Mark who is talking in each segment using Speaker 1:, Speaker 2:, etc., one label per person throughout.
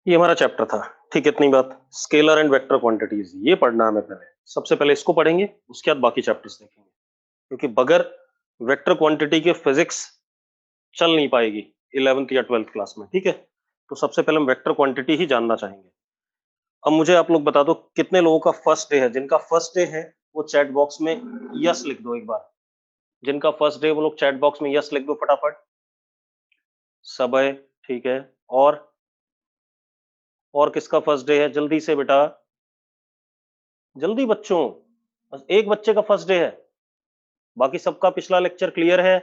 Speaker 1: ये हमारा चैप्टर था। ठीक है, इतनी बात। स्केलर एंड वेक्टर क्वांटिटीज ये पढ़ना हमें पहले। सबसे पहले इसको पढ़ेंगे, उसके बाद बाकी चैप्टर्स देखेंगे, क्योंकि बगैर वेक्टर क्वांटिटी के फिजिक्स चल नहीं पाएगी 11th या 12th क्लास में। ठीक है, तो सबसे पहले हम वेक्टर क्वांटिटी ही जानना चाहेंगे। अब मुझे आप लोग बता दो कितने लोगों का फर्स्ट डे है। जिनका फर्स्ट डे है वो चैट बॉक्स में यस लिख दो एक बार। जिनका फर्स्ट डे वो लोग चैट बॉक्स में यस लिख दो फटाफट। सब है, ठीक है। और किसका फर्स्ट डे है, जल्दी से बेटा, जल्दी बच्चों। बस एक बच्चे का फर्स्ट डे है, बाकी सबका पिछला लेक्चर क्लियर है।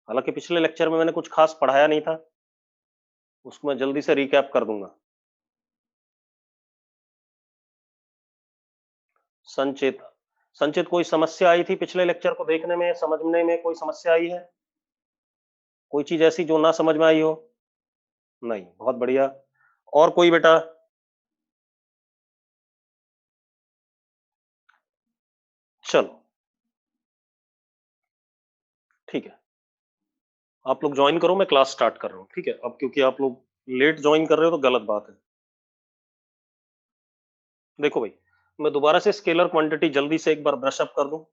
Speaker 1: हालांकि पिछले लेक्चर में मैंने कुछ खास पढ़ाया नहीं था, उसको मैं जल्दी से रिकैप कर दूंगा। संचित, संचित कोई समस्या आई थी पिछले लेक्चर को देखने में, समझने में कोई समस्या आई है? कोई चीज ऐसी जो ना समझ में आई हो? नहीं, बहुत बढ़िया। और कोई बेटा? चलो ठीक है, आप लोग ज्वाइन करो, मैं क्लास स्टार्ट कर रहा हूँ। ठीक है, अब क्योंकि आप लोग लेट ज्वाइन कर रहे हो तो गलत बात है। देखो भाई, मैं दोबारा से स्केलर क्वांटिटी जल्दी से एक बार ब्रश अप कर दूं।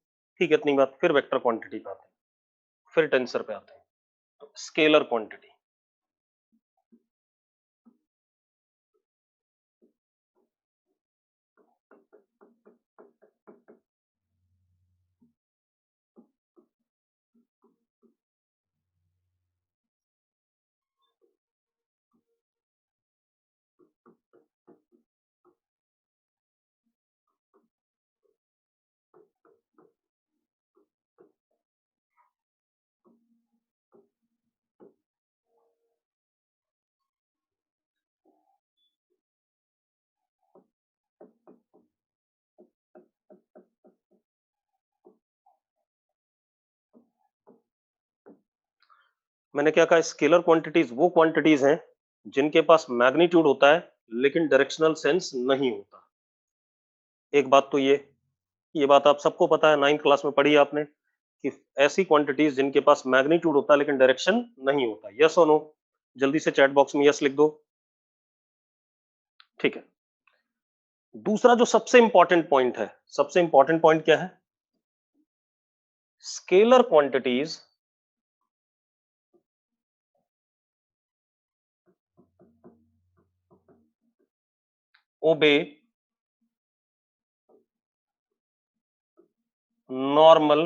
Speaker 1: ठीक है, इतनी बात। फिर वेक्टर क्वांटिटी पे आते हैं, फिर टेंसर पे आते हैं। तो स्केलर क्वांटिटी, मैंने क्या कहा, स्केलर क्वांटिटीज वो क्वांटिटीज हैं जिनके पास मैग्नीट्यूड होता है लेकिन डायरेक्शनल सेंस नहीं होता। एक बात तो ये बात आप सबको पता है, 9th क्लास में पढ़ी आपने कि ऐसी क्वांटिटीज जिनके पास मैग्नीट्यूड होता है लेकिन डायरेक्शन नहीं होता। यस और नो? जल्दी से चैट बॉक्स में यस लिख दो। ठीक है, दूसरा जो सबसे इंपॉर्टेंट पॉइंट है, सबसे इंपॉर्टेंट पॉइंट क्या है? Scalar quantities obey normal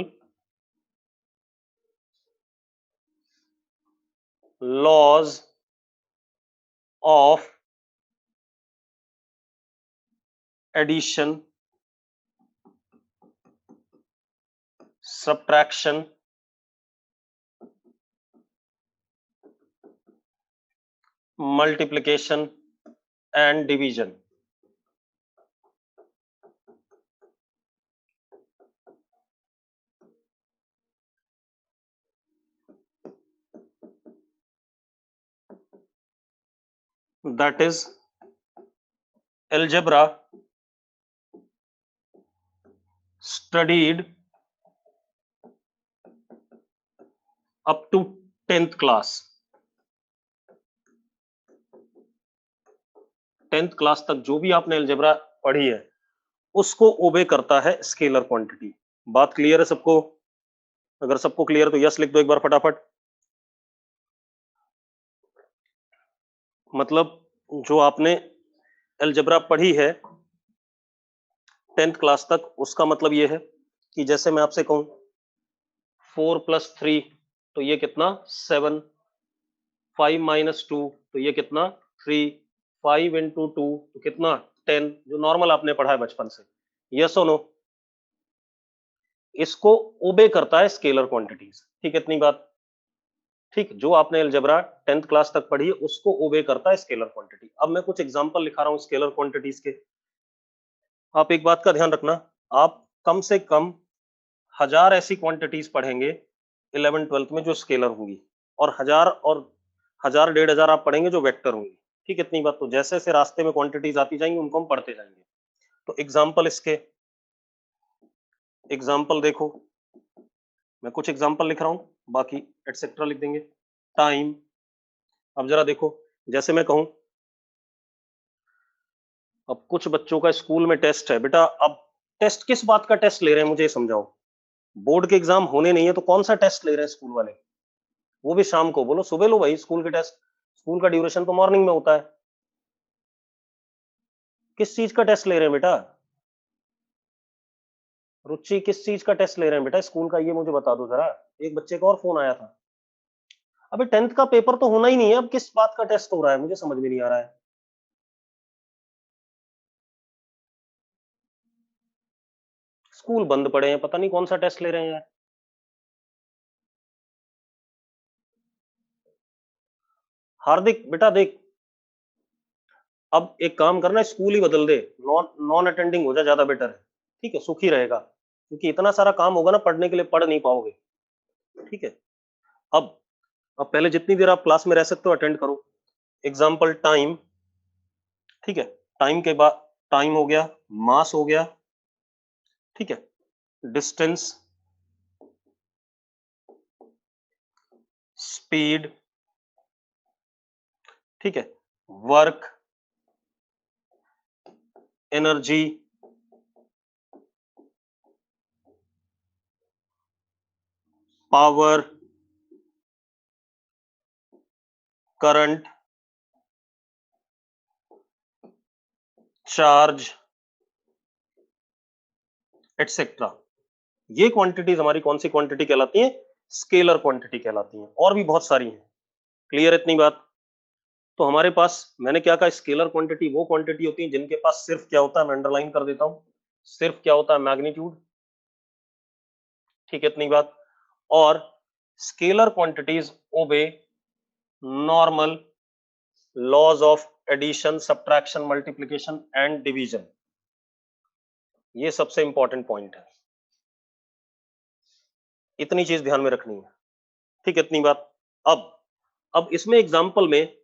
Speaker 1: laws of addition, subtraction, multiplication and division। That is algebra studied up to 10th class। 10th class तक जो भी आपने अलजेब्रा पढ़ी है उसको ओबे करता है स्केलर क्वांटिटी। बात क्लियर है सबको? अगर सबको क्लियर तो यस लिख दो एक बार फटाफट। मतलब जो आपने अलजेब्रा पढ़ी है 10th क्लास तक, उसका मतलब ये है कि जैसे मैं आपसे कहूं 4+3 तो ये कितना 7, 5-2 तो ये कितना 3, 5 × 2 तो कितना 10, जो नॉर्मल आपने पढ़ा है बचपन से। यस और नो? इसको ओबे करता है स्केलर क्वांटिटीज। ठीक है, इतनी बात। ठीक, जो आपने अलजेब्रा 10th क्लास तक पढ़ी है उसको ओबे करता है स्केलर क्वांटिटी। अब मैं कुछ एग्जांपल लिखा रहा हूं स्केलर क्वांटिटीज के। आप एक बात का ध्यान रखना, आप कम से कम 1000 ऐसी क्वांटिटीज पढ़ेंगे 11th-12th में जो स्केलर होंगी, और 1000 और 1000 1500 आप पढ़ेंगे जो वेक्टर होंगी। ठीक है, इतनी बात। तो जैसे जैसे रास्ते में क्वांटिटीज आती जाएंगी उनको हम पढ़ते जाएंगे। तो एग्जाम्पल इसके, एग्जाम्पल देखो, मैं कुछ एग्जाम्पल लिख रहा हूं, बाकी एटसेट्रा लिख देंगे। टाइम, अब जरा देखो, जैसे मैं कहूं अब कुछ बच्चों का स्कूल में टेस्ट है बेटा, अब टेस्ट किस बात का टेस्ट ले रहे हैं मुझे ये समझाओ। बोर्ड के एग्जाम होने नहीं है तो कौन सा टेस्ट ले रहे हैं स्कूल वाले, वो भी शाम को। बोलो सुबह लो भाई स्कूल के टेस्ट, स्कूल का ड्यूरेशन तो मॉर्निंग में होता है। किस चीज का टेस्ट ले रहे हैं बेटा, रुचि किस चीज का टेस्ट ले रहे हैं बेटा स्कूल का, ये मुझे बता दो जरा। एक बच्चे का और फोन आया था। अबे 10th का पेपर तो होना ही नहीं है, अब किस बात का टेस्ट हो रहा है मुझे समझ में नहीं आ रहा है। स्कूल बंद पड़े हैं, पता नहीं कौन सा टेस्ट ले रहे हैं यार। हार्दिक बेटा देख, अब एक काम करना, स्कूल ही बदल दे, नॉन नॉन अटेंडिंग हो जा, ज्यादा बेटर है। ठीक है, सुखी रहेगा, क्योंकि इतना सारा काम होगा ना पढ़ने के लिए, पढ़ नहीं पाओगे। ठीक है। अब अब पहले जितनी देर आप क्लास में रह सकते हो अटेंड करो। एग्जाम्पल टाइम, ठीक है, टाइम के बाद टाइम हो गया, मास हो गया, ठीक है, डिस्टेंस, स्पीड, ठीक है, work, energy, power, current, charge, etcetera. ये क्वांटिटीज हमारी कौन सी क्वांटिटी कहलाती हैं, स्केलर क्वांटिटी कहलाती हैं। और भी बहुत सारी हैं। क्लियर इतनी बात। तो हमारे पास मैंने क्या कहा, स्केलर क्वांटिटी वो क्वांटिटी होती है जिनके पास सिर्फ क्या होता है, मैं अंडरलाइन कर देता हूं, सिर्फ क्या होता है, मैग्नीट्यूड। ठीक है इतनी बात। और scalar quantities obey normal laws of addition, subtraction, multiplication and division. ये सबसे इंपॉर्टेंट पॉइंट है, इतनी चीज ध्यान में रखनी है। ठीक है इतनी बात। अब इसमें एग्जांपल में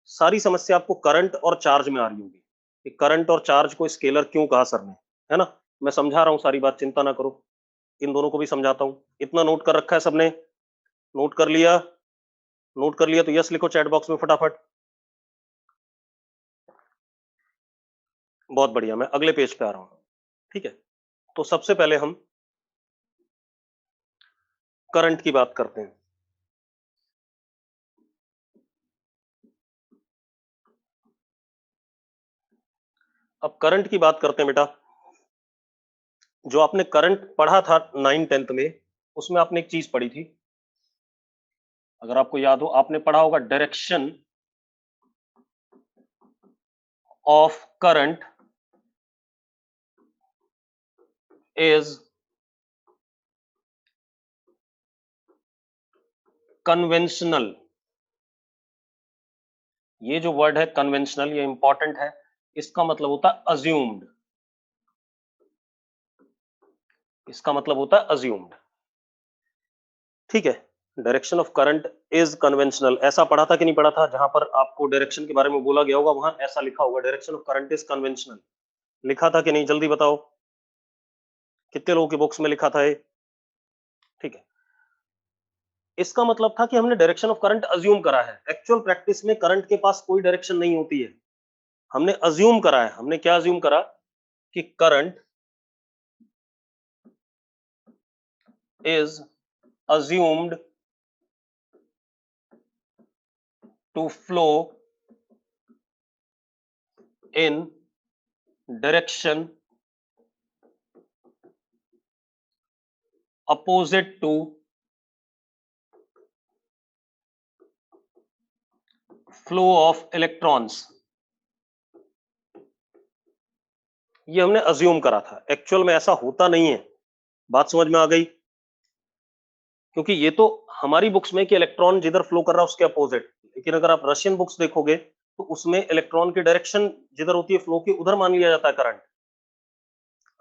Speaker 1: सारी समस्या आपको करंट और चार्ज में आ रही होगी कि करंट और चार्ज को स्केलर क्यों कहा सर ने, है ना। मैं समझा रहा हूं सारी बात, चिंता ना करो, इन दोनों को भी समझाता हूं। इतना नोट कर रखा है सबने, नोट कर लिया, नोट कर लिया तो यस लिखो चैट बॉक्स में फटाफट। बहुत बढ़िया, मैं अगले पेज पे आ रहा हूं। ठीक है, तो सबसे पहले हम करंट की बात करते हैं। अब करंट की बात करते हैं बेटा। जो आपने करंट पढ़ा था 9th-10th में, उसमें आपने एक चीज पढ़ी थी, अगर आपको याद हो, आपने पढ़ा होगा direction of current is conventional. ये जो वर्ड है कन्वेंशनल, ये इंपॉर्टेंट है। इसका मतलब होता है अज्यूम्ड, इसका मतलब होता है अज्यूम्ड। ठीक है, direction of current is conventional, ऐसा पढ़ा था कि नहीं पढ़ा था, जहां पर आपको डायरेक्शन के बारे में बोला गया होगा वहां ऐसा लिखा होगा, direction of current is conventional. लिखा था कि नहीं, जल्दी बताओ, कितने लोगों की बुक्स में लिखा था ये। ठीक है, इसका मतलब था कि हमने डायरेक्शन ऑफ करंट अज्यूम करा है। एक्चुअल प्रैक्टिस में करंट के पास कोई डायरेक्शन नहीं होती है, हमने अज्यूम करा है। हमने क्या अज्यूम करा कि current is assumed to flow in direction opposite to flow of electrons। ये हमने अज्यूम करा था, एक्चुअल में ऐसा होता नहीं है। बात समझ में आ गई, क्योंकि ये तो हमारी बुक्स में कि इलेक्ट्रॉन जिधर फ्लो कर रहा है उसके अपोजिट, लेकिन अगर आप रशियन बुक्स देखोगे तो उसमें इलेक्ट्रॉन की डायरेक्शन जिधर होती है फ्लो की, उधर मान लिया जाता है करंट।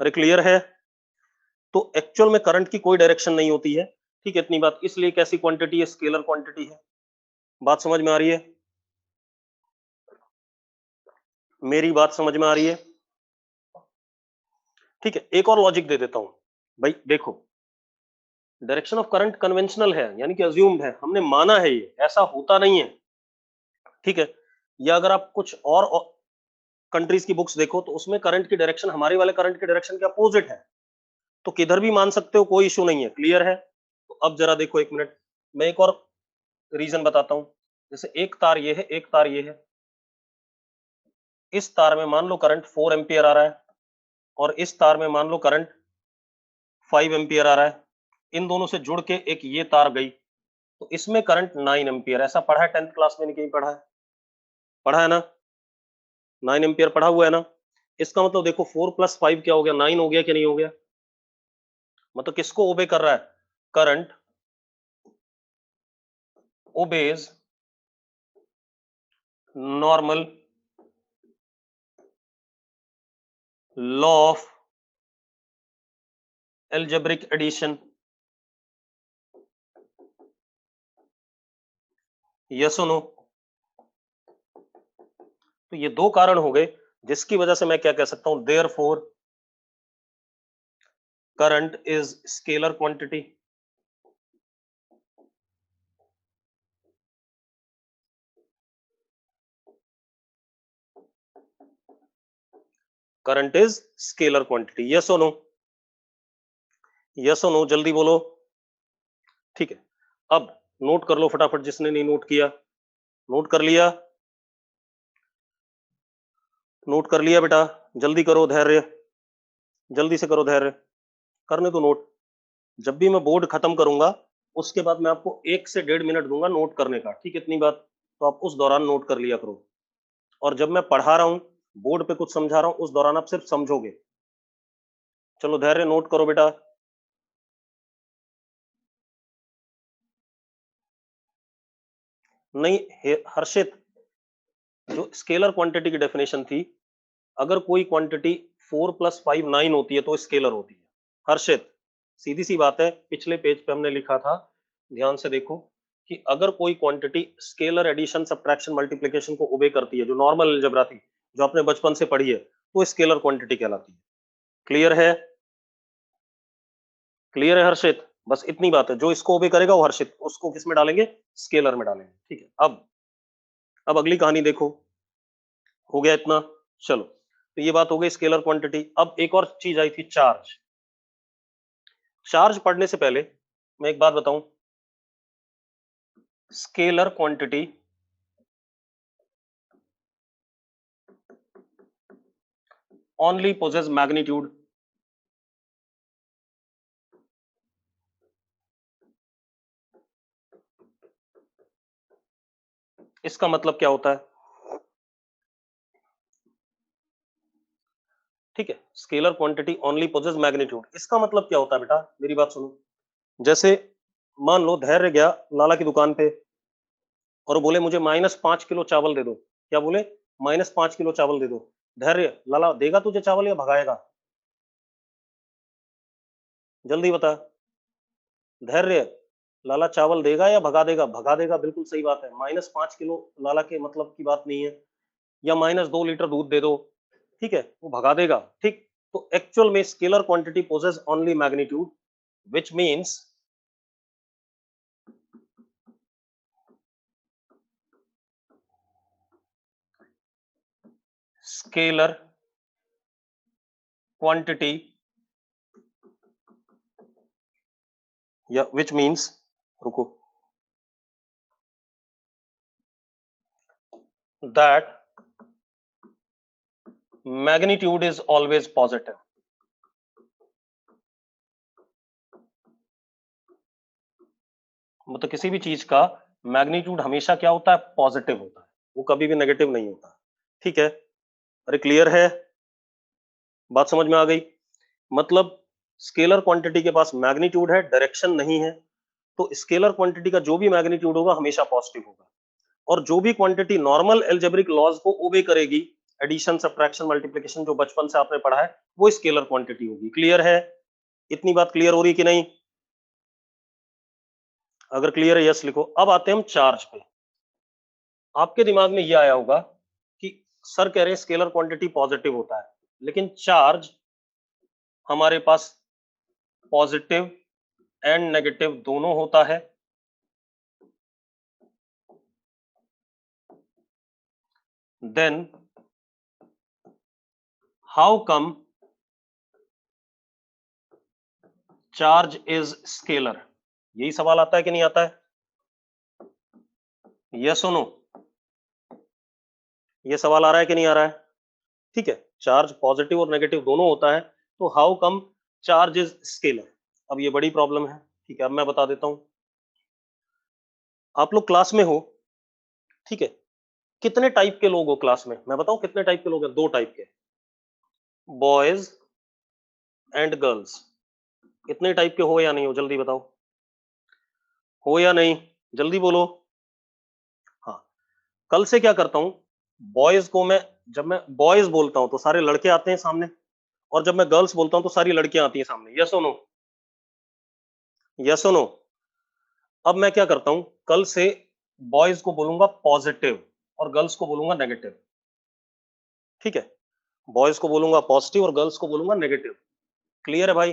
Speaker 1: अरे क्लियर है। तो एक्चुअल में करंट की कोई डायरेक्शन नहीं होती है। ठीक है इतनी बात। इसलिए कैसी क्वांटिटी है, स्केलर क्वांटिटी है। बात समझ में आ रही है, मेरी बात समझ में आ रही है। ठीक है, एक और लॉजिक दे देता हूं भाई, देखो, डायरेक्शन ऑफ करंट कन्वेंशनल है, यानी कि अज्यूम्ड है, हमने माना है, ये ऐसा होता नहीं है। ठीक है, या अगर आप कुछ और कंट्रीज की बुक्स देखो तो उसमें करंट की डायरेक्शन हमारे वाले करंट की डायरेक्शन के अपोजिट है, तो किधर भी मान सकते हो, कोई इशू नहीं है। क्लियर है? तो अब जरा देखो, एक मिनट, मैं एक और रीजन बताता हूं। जैसे एक तार ये है, एक तार ये है, इस तार में मान लो करंट 4 एम्पियर आ रहा है और इस तार में मान लो करंट 5 एम्पियर आ रहा है। इन दोनों से जुड़ के एक ये तार गई, तो इसमें करंट 9 एम्पियर। ऐसा पढ़ा है 10th क्लास में? नहीं कहीं पढ़ा है? पढ़ा है ना? 9 एम्पियर पढ़ा हुआ है ना? इसका मतलब देखो 4 + 5 क्या हो गया, 9 हो गया कि नहीं हो गया? मतलब किसको ओबे कर रहा है? Current obeys normal law of algebraic addition. Yes और नो? तो ये दो कारण हो गए जिसकी वजह से मैं क्या कह सकता हूं, therefore current is scalar quantity. Current is scalar quantity. Yes और नो? यस और नो, जल्दी बोलो। ठीक है, अब नोट कर लो फटाफट, जिसने नहीं नोट किया। नोट कर लिया? नोट कर लिया बेटा? जल्दी करो, धैर्य, जल्दी से करो, धैर्य, करने दो नोट। जब भी मैं बोर्ड खत्म करूंगा उसके बाद मैं आपको 1 से 1.5 मिनट दूंगा नोट करने का, ठीक है? इतनी बात तो आप उस दौरान नोट कर लिया करो। और जब मैं पढ़ा रहा हूं, बोर्ड पे कुछ समझा रहा हूं, उस दौरान आप सिर्फ समझोगे। चलो धैर्य, नोट करो बेटा। नहीं हर्षित, जो स्केलर क्वांटिटी की डेफिनेशन थी, अगर कोई क्वांटिटी 4 + 5 9 होती है तो स्केलर होती है। हर्षित, सीधी सी बात है, पिछले पेज पे हमने लिखा था, ध्यान से देखो, कि अगर कोई quantity scalar addition subtraction multiplication को ओबे करती है, जो नॉर्मल अलजेब्रा थी, जो आपने बचपन से पढ़ी है, तो स्केलर क्वांटिटी कहलाती है। क्लियर है? क्लियर है हर्षित? बस इतनी बात है, जो इसको ओबे करेगा वो हर्षित, उसको किस में डालेंगे? स्केलर में डालेंगे। ठीक है, अब अगली कहानी देखो। हो गया इतना? चलो, तो ये बात हो गई स्केलर क्वांटिटी। अब एक और चीज आई थी, चार्ज। चार्ज पढ़ने से पहले मैं एक बात बताऊं, scalar quantity only possess magnitude. इसका मतलब क्या होता है? ठीक है, scalar quantity only possess magnitude, इसका मतलब क्या होता है बेटा? मेरी बात सुनो। जैसे मान लो धैर्य गया लाला की दुकान पे और बोले मुझे -5 किलो चावल दे दो। क्या बोले? -5 किलो चावल दे दो। धैर्य, लाला देगा तुझे चावल या भगाएगा? जल्दी बता। धैर्य, लाला चावल देगा या भगा देगा? भगा देगा, बिल्कुल सही बात है। -5 किलो लाला के मतलब की बात नहीं है। या -2 लीटर दूध दे दो, ठीक है, वो भगा देगा। ठीक, तो एक्चुअल में scalar quantity possess only magnitude, which means scalar quantity, या विच मीन्स, रुको, that magnitude is always positive. मतलब किसी भी चीज का मैग्नीट्यूड हमेशा क्या होता है? पॉजिटिव होता है, वो कभी भी नेगेटिव नहीं होता। ठीक है? अरे क्लियर है? बात समझ में आ गई? मतलब स्केलर क्वांटिटी के पास मैग्नीट्यूड है, डायरेक्शन नहीं है, तो स्केलर क्वांटिटी का जो भी मैग्नीट्यूड होगा हमेशा पॉजिटिव होगा। और जो भी क्वांटिटी नॉर्मल एल्जेब्रिक लॉज को ओबे करेगी, एडिशन सब्ट्रैक्शन मल्टीप्लिकेशन, जो बचपन से आपने पढ़ा है, वो स्केलर क्वांटिटी होगी। क्लियर है? इतनी बात क्लियर हो रही कि नहीं? अगर क्लियर है यस लिखो। अब आते हैं हम चार्ज पे। आपके दिमाग में यह आया होगा कि सर कह रहे हैं स्केलर क्वांटिटी पॉजिटिव होता है, लेकिन चार्ज हमारे पास पॉजिटिव एंड नेगेटिव दोनों होता है। Then how come charge is scalar? यही सवाल आता है कि नहीं आता है? यस और नो? ये सवाल आ रहा है कि नहीं आ रहा है? ठीक है, चार्ज पॉजिटिव और नेगेटिव दोनों होता है, तो how come charge is scalar? अब ये बड़ी प्रॉब्लम है। ठीक है, अब मैं बता देता हूं। आप लोग क्लास में हो, ठीक है, कितने टाइप के लोग हो क्लास में? मैं बताऊं कितने टाइप के लोग हैं? दो टाइप के, बॉयज एंड गर्ल्स। कितने टाइप के हो या नहीं हो, जल्दी बताओ, हो या नहीं, जल्दी बोलो। हाँ, कल से क्या करता हूं, बॉयज को मैं, जब मैं बॉयज बोलता हूं तो सारे लड़के आते हैं सामने, और जब मैं गर्ल्स बोलता हूं तो सारी लड़कियां आती हैं सामने। यस और नो? यस और नो? अब मैं क्या करता हूं, कल से बॉयज को बोलूंगा पॉजिटिव और गर्ल्स को बोलूंगा नेगेटिव। ठीक है, बॉयज को बोलूंगा पॉजिटिव और गर्ल्स को बोलूंगा नेगेटिव। क्लियर है भाई?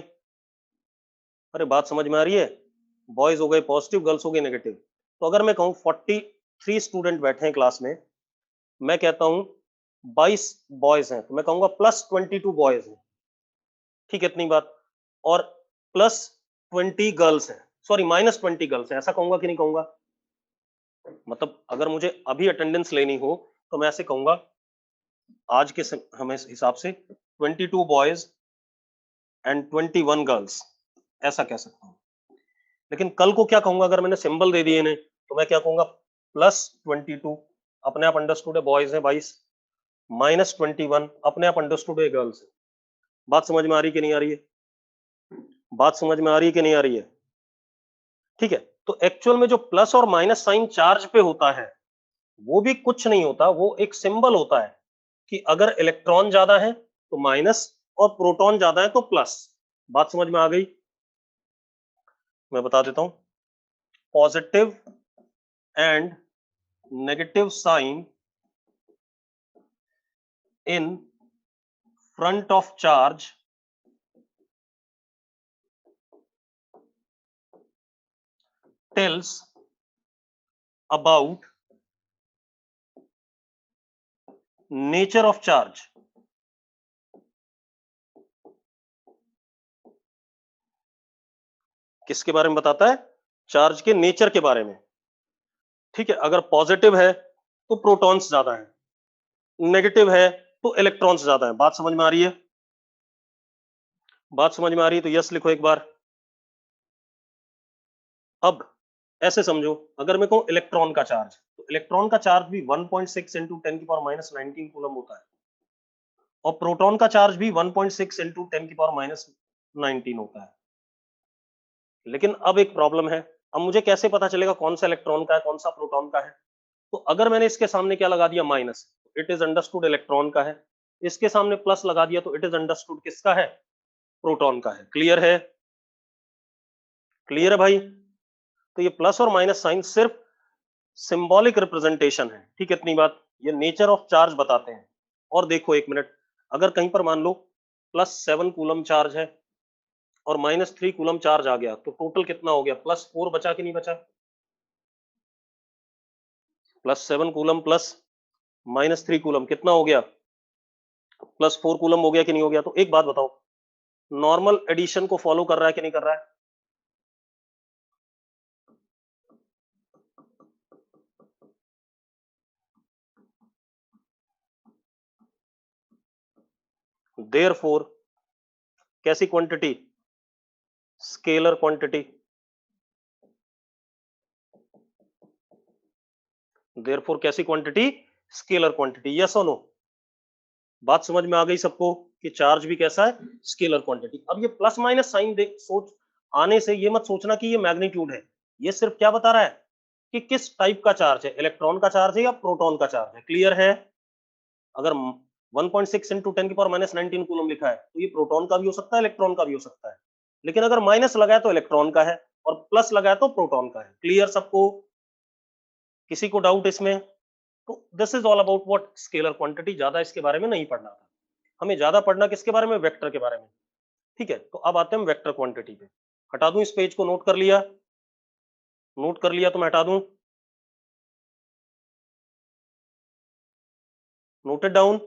Speaker 1: अरे बात समझ में आ रही है? बॉयज हो गए पॉजिटिव, गर्ल्स हो गए नेगेटिव। तो अगर मैं कहूं 43 स्टूडेंट बैठे हैं क्लास में, मैं कहता हूं 22 बॉयज हैं, तो मैं कहूंगा प्लस 22 बॉयज हैं। ठीक है, इतनी बात। और प्लस 20 गर्ल्स हैं, सॉरी माइनस 20 गर्ल्स हैं, ऐसा कहूंगा कि नहीं कहूंगा? मतलब अगर मुझे अभी अटेंडेंस लेनी हो तो मैं ऐसे कहूंगा, आज के हमें हिसाब से 22 बॉयज एंड 21 गर्ल्स, ऐसा कह सकता हूँ। लेकिन कल को क्या कहूंगा, अगर मैंने सिंबल दे दिए इन्हें, तो मैं क्या कहूंगा, प्लस 22, अपने आप अंडरस्टूड है बॉयज है 22, माइनस 21, अपने आप अंडरस्टूड है गर्ल्स है। बात समझ में आ रही कि नहीं आ रही है? बात समझ में आ रही है कि नहीं आ रही है? ठीक है, तो एक्चुअल में जो प्लस और माइनस साइन चार्ज पे होता है, वो भी कुछ नहीं होता, वो एक सिंबल होता है कि अगर इलेक्ट्रॉन ज्यादा है तो माइनस और प्रोटॉन ज्यादा है तो प्लस। बात समझ में आ गई? मैं बता देता हूं, positive and negative sign in front of charge tells about nature of charge। किसके बारे में बताता है? चार्ज के नेचर के बारे में। ठीक है, अगर पॉजिटिव है तो प्रोटॉन्स ज्यादा है, नेगेटिव है तो इलेक्ट्रॉन्स ज्यादा है। बात समझ में आ रही है? बात समझ में आ रही है तो यस लिखो एक बार। अब ऐसे समझो, अगर मैं कहूं इलेक्ट्रॉन का चार्ज, तो इलेक्ट्रॉन का चार्ज भी 1.6 इंटू 10 की पावर माइनस 19 कूलम होता है, और प्रोटॉन का चार्ज भी 1.6 इंटू 10 की पावर माइनस 19 होता है। लेकिन अब एक प्रॉब्लम है, अब मुझे कैसे पता चलेगा कौन सा इलेक्ट्रॉन का है कौन सा प्रोटॉन का है? तो अगर मैंने इसके सामने क्या लगा दिया, minus, it is understood electron का है। इसके सामने प्लस लगा दिया तो इट इज अंडरस्टूड किसका है? प्रोटॉन का है। क्लियर है? क्लियर है भाई? तो ये प्लस और माइनस साइन सिर्फ सिंबॉलिक रिप्रेजेंटेशन है। ठीक है, इतनी बात। ये नेचर ऑफ चार्ज बताते हैं। और देखो एक मिनट, अगर कहीं पर मान लो +7 कूलम चार्ज है और -3 कूलम चार्ज आ गया, तो टोटल कितना हो गया? +4 बचा कि नहीं बचा? +7 कूलम प्लस -3 कूलम कितना हो गया? +4 कूलम हो गया कि नहीं हो गया? तो एक बात बताओ, नॉर्मल एडिशन को फॉलो कर रहा है कि नहीं कर रहा है? देयरफॉर कैसी क्वांटिटी? Scalar quantity. देयरफॉर कैसी क्वांटिटी? Scalar quantity. यस और नो? बात समझ में आ गई सबको कि चार्ज भी कैसा है? Scalar quantity. अब ये प्लस माइनस साइन देख सोच आने से ये मत सोचना कि ये मैग्नीट्यूड है, ये सिर्फ क्या बता रहा है कि किस टाइप का चार्ज है, इलेक्ट्रॉन का चार्ज है या प्रोटॉन का चार्ज है। क्लियर है? अगर 1.6 इंटू 10 की पावर माइनस 19 कूलम लिखा है तो ये प्रोटॉन का भी हो सकता है, इलेक्ट्रॉन का भी हो सकता है। लेकिन अगर माइनस लगा है तो इलेक्ट्रॉन का है, और प्लस लगा है तो प्रोटॉन का है। क्लियर सबको? किसी को डाउट इसमें? तो this is all about what scalar quantity. ज्यादा इसके बारे में नहीं पढ़ना था हमें, ज्यादा पढ़ना किसके बारे में? वेक्टर के बारे में। ठीक है, तो अब आते हैं वेक्टर क्वांटिटी पे। हटा दूं इस पेज को? नोट कर लिया? नोट कर लिया तो मैं हटा दूं? Noted down?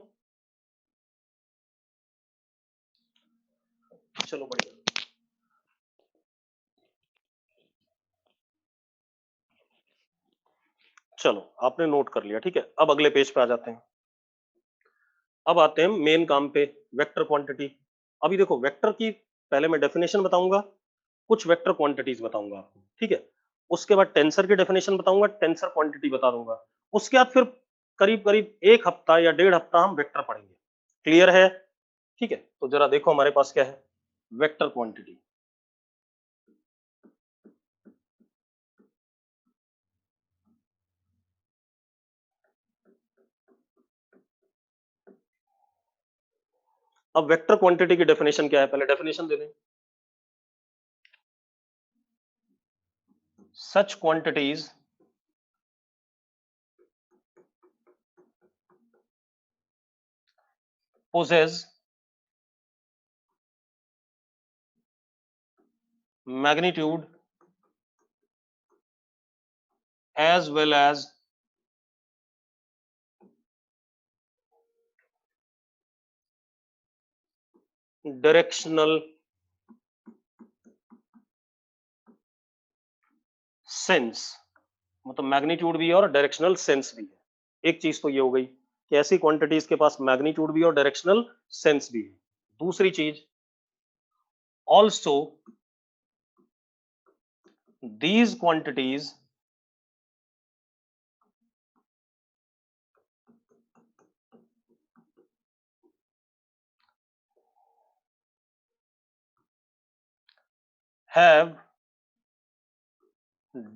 Speaker 1: चलो बढ़िया। चलो आपने नोट कर लिया, ठीक है। अब अगले पेज पे आ जाते हैं। अब आते हैं मेन काम पे, वेक्टर क्वांटिटी। अभी देखो वेक्टर की पहले मैं डेफिनेशन बताऊंगा, कुछ वेक्टर क्वांटिटीज बताऊंगा आपको, ठीक है। उसके बाद टेंसर की डेफिनेशन बताऊंगा, टेंसर क्वांटिटी बता दूंगा। उसके बाद फिर करीब करीब 1 हफ्ता या 1.5 हफ्ता हम वेक्टर पढ़ेंगे। क्लियर है? ठीक है, तो जरा देखो हमारे पास क्या है, वेक्टर क्वांटिटी। अब वेक्टर क्वांटिटी की डेफिनेशन क्या है, पहले डेफिनेशन दे दें। Such quantities possess magnitude as well as directional sense. मतलब मैग्नीट्यूड भी है और डायरेक्शनल सेंस भी है। एक चीज तो ये हो गई कि ऐसी क्वांटिटीज के पास मैग्नीट्यूड भी है और डायरेक्शनल सेंस भी है। दूसरी चीज, also these quantities have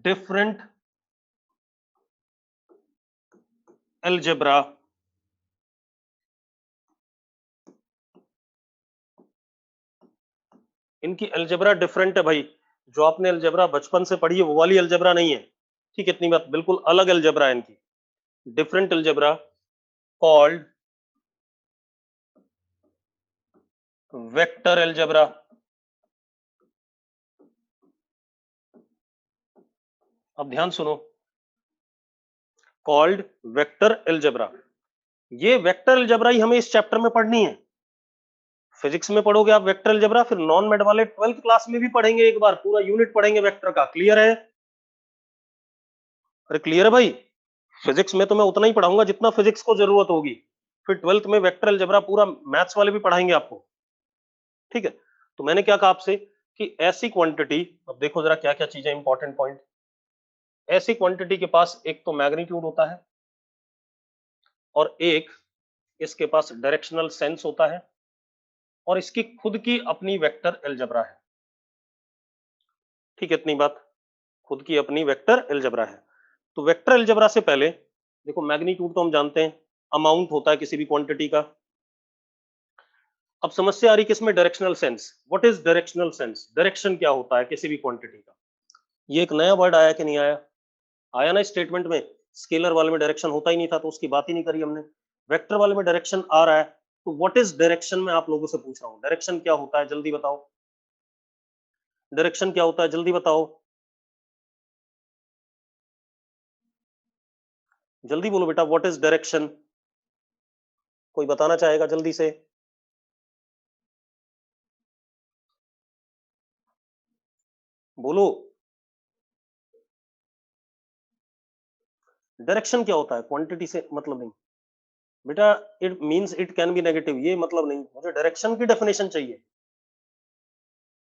Speaker 1: different algebra इनकी अलजेब्रा डिफरेंट है भाई। जो आपने अलजेब्रा बचपन से पढ़ी है वो वाली अलजेब्रा नहीं है, ठीक है। इतनी बात, बिल्कुल अलग अलजेब्रा है इनकी, different algebra called vector algebra. अब ध्यान सुनो, कॉल्ड वेक्टर अलजेब्रा। ये वेक्टर अलजेब्रा ही हमें इस चैप्टर में पढ़नी है। फिजिक्स में पढ़ोगे आप वेक्टर अलजेब्रा, फिर नॉन मेड वाले 12th क्लास में भी पढ़ेंगे, एक बार पूरा यूनिट पढ़ेंगे वेक्टर का। क्लियर है? अरे क्लियर है भाई। फिजिक्स में तो मैं उतना ही पढ़ाऊंगा जितना फिजिक्स को जरूरत होगी, फिर 12th में वेक्टर अलजेब्रा पूरा मैथ्स वाले भी पढ़ाएंगे आपको, ठीक है। तो मैंने क्या कहा आपसे कि ऐसी क्वांटिटी, अब देखो जरा क्या क्या चीजें इंपॉर्टेंट पॉइंट। ऐसी क्वांटिटी के पास एक तो मैग्नीट्यूड होता है और एक इसके पास डायरेक्शनल सेंस होता है और इसकी खुद की अपनी वेक्टर अलजेब्रा है, ठीक है। इतनी बात, खुद की अपनी वेक्टर अलजेब्रा है। तो वेक्टर अलजेब्रा से पहले देखो, मैग्नीट्यूड तो हम जानते हैं, अमाउंट होता है किसी भी क्वांटिटी का। अब समस्या आ रही किसमें, directional sense. What is directional sense, direction क्या होता है किसी भी क्वांटिटी का। ये एक नया वर्ड आया कि नहीं आया? आया ना स्टेटमेंट में। स्केलर वाले में डायरेक्शन होता ही नहीं था तो उसकी बात ही नहीं करी हमने। वेक्टर वाले में डायरेक्शन आ रहा है, तो व्हाट इज डायरेक्शन में आप लोगों से पूछ रहा हूं, डायरेक्शन क्या होता है, जल्दी बताओ। डायरेक्शन क्या होता है, जल्दी बताओ, जल्दी बोलो बेटा, व्हाट इज डायरेक्शन। कोई बताना चाहेगा जल्दी से? बोलो। डायरेक्शन क्या होता है, क्वांटिटी से मतलब नहीं बेटा। It means it can be negative, ये मतलब नहीं, मुझे डायरेक्शन की डेफिनेशन चाहिए।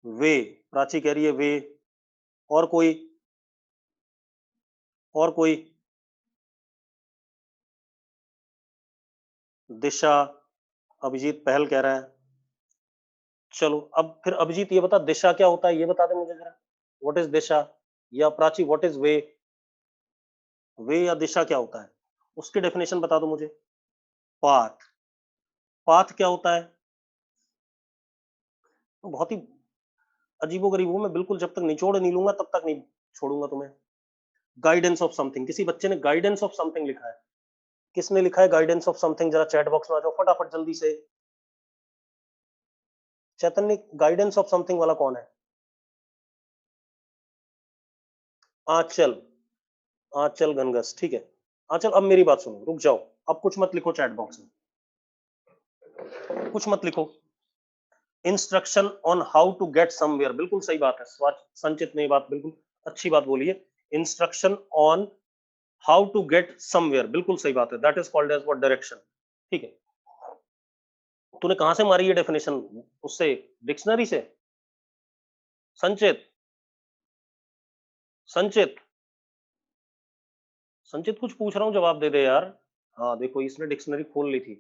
Speaker 1: वे, प्राची कह रही है वे। और कोई? और कोई? दिशा, अभिजीत पहल कह रहा है। चलो अब फिर अभिजीत ये बता, दिशा क्या होता है ये बता दे मुझे जरा। व्हाट इज दिशा? या प्राची व्हाट इज वे? वे या दिशा क्या होता है, उसकी डेफिनेशन बता दो मुझे। पाथ, पाथ क्या होता है? तो बहुत ही अजीबोगरीब हूं मैं, बिल्कुल जब तक निचोड़ नहीं लूंगा तब तक नहीं छोड़ूंगा तुम्हें। गाइडेंस ऑफ समथिंग, किसी बच्चे ने गाइडेंस ऑफ समथिंग लिखा है। किसने लिखा है गाइडेंस ऑफ समथिंग, जरा चैट बॉक्स में आ जाओ फटाफट जल्दी से। चैतन्य, गाइडेंस ऑफ समथिंग वाला कौन है? आंचल, आंचल घनघस, ठीक है। आंचल अब मेरी बात सुनो, रुक जाओ। अब कुछ मत लिखो चैट बॉक्स में, कुछ मत लिखो। Instruction on how to get somewhere, बिल्कुल सही बात है संचित ने, बात बिल्कुल अच्छी बात बोली है। Instruction on how to get somewhere, बिल्कुल सही बात है, that is called as what, direction. ठीक है, तूने कहां से मारी ये डेफिनेशन, उससे, डिक्शनरी से? संचित, संचित, संचित कुछ पूछ रहा हूं, जवाब दे दे यार। हाँ देखो, इसने डिक्शनरी खोल ली थी।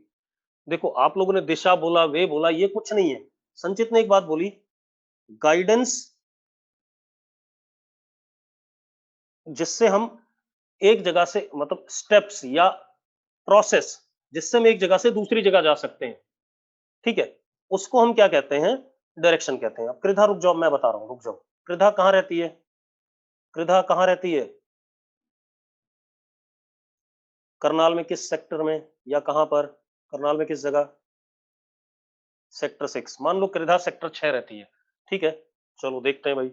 Speaker 1: देखो आप लोगों ने दिशा बोला, वे बोला, ये कुछ नहीं है। संचित ने एक बात बोली, गाइडेंस, जिससे हम एक जगह से, मतलब स्टेप्स या प्रोसेस, जिससे हम एक जगह से दूसरी जगह जा सकते हैं, ठीक है, उसको हम क्या कहते हैं, डायरेक्शन कहते हैं। अब कृधा रुक जाओ, मैं बता रहा हूं, रुक जाओ। कृधा कहां रहती है, कृधा कहां रहती है? करनाल में किस सेक्टर में, या कहां पर, करनाल में किस जगह? सेक्टर 6। मान लो कृधा सेक्टर 6 रहती है, ठीक है, चलो देखते हैं भाई।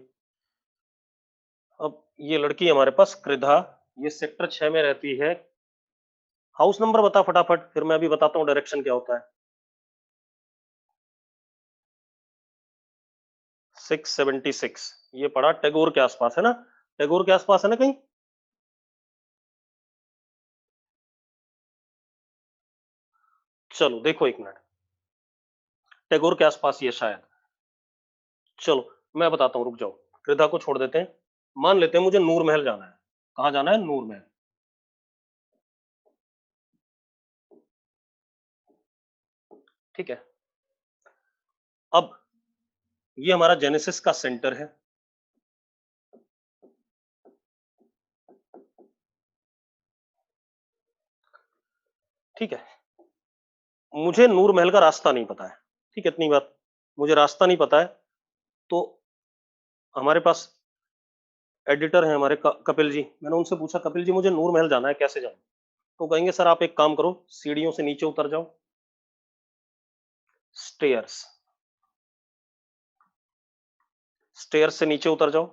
Speaker 1: अब ये लड़की हमारे पास कृधा, ये सेक्टर 6 में रहती है। हाउस नंबर बता फटाफट, फिर मैं अभी बताता हूँ डायरेक्शन क्या होता है। 676, ये पड़ा टैगोर के आसपास है ना, टैगोर के आसपास है ना कहीं? चलो देखो एक मिनट, टैगोर के आसपास ही है शायद। चलो मैं बताता हूँ, रुक जाओ, कृधा को छोड़ देते हैं, मान लेते हैं मुझे नूर महल जाना है। कहाँ जाना है? नूर महल। ठीक है, अब ये हमारा जेनेसिस का सेंटर है। ठीक है, मुझे नूर महल का रास्ता नहीं पता है, ठीक है, इतनी बात, मुझे रास्ता नहीं पता है। तो हमारे पास एडिटर है हमारे कपिल जी, मैंने उनसे पूछा, कपिल जी मुझे नूर महल जाना है, कैसे जाऊं? तो कहेंगे सर आप एक काम करो, सीढ़ियों से नीचे उतर जाओ, स्टेयर्स, स्टेयर से नीचे उतर जाओ।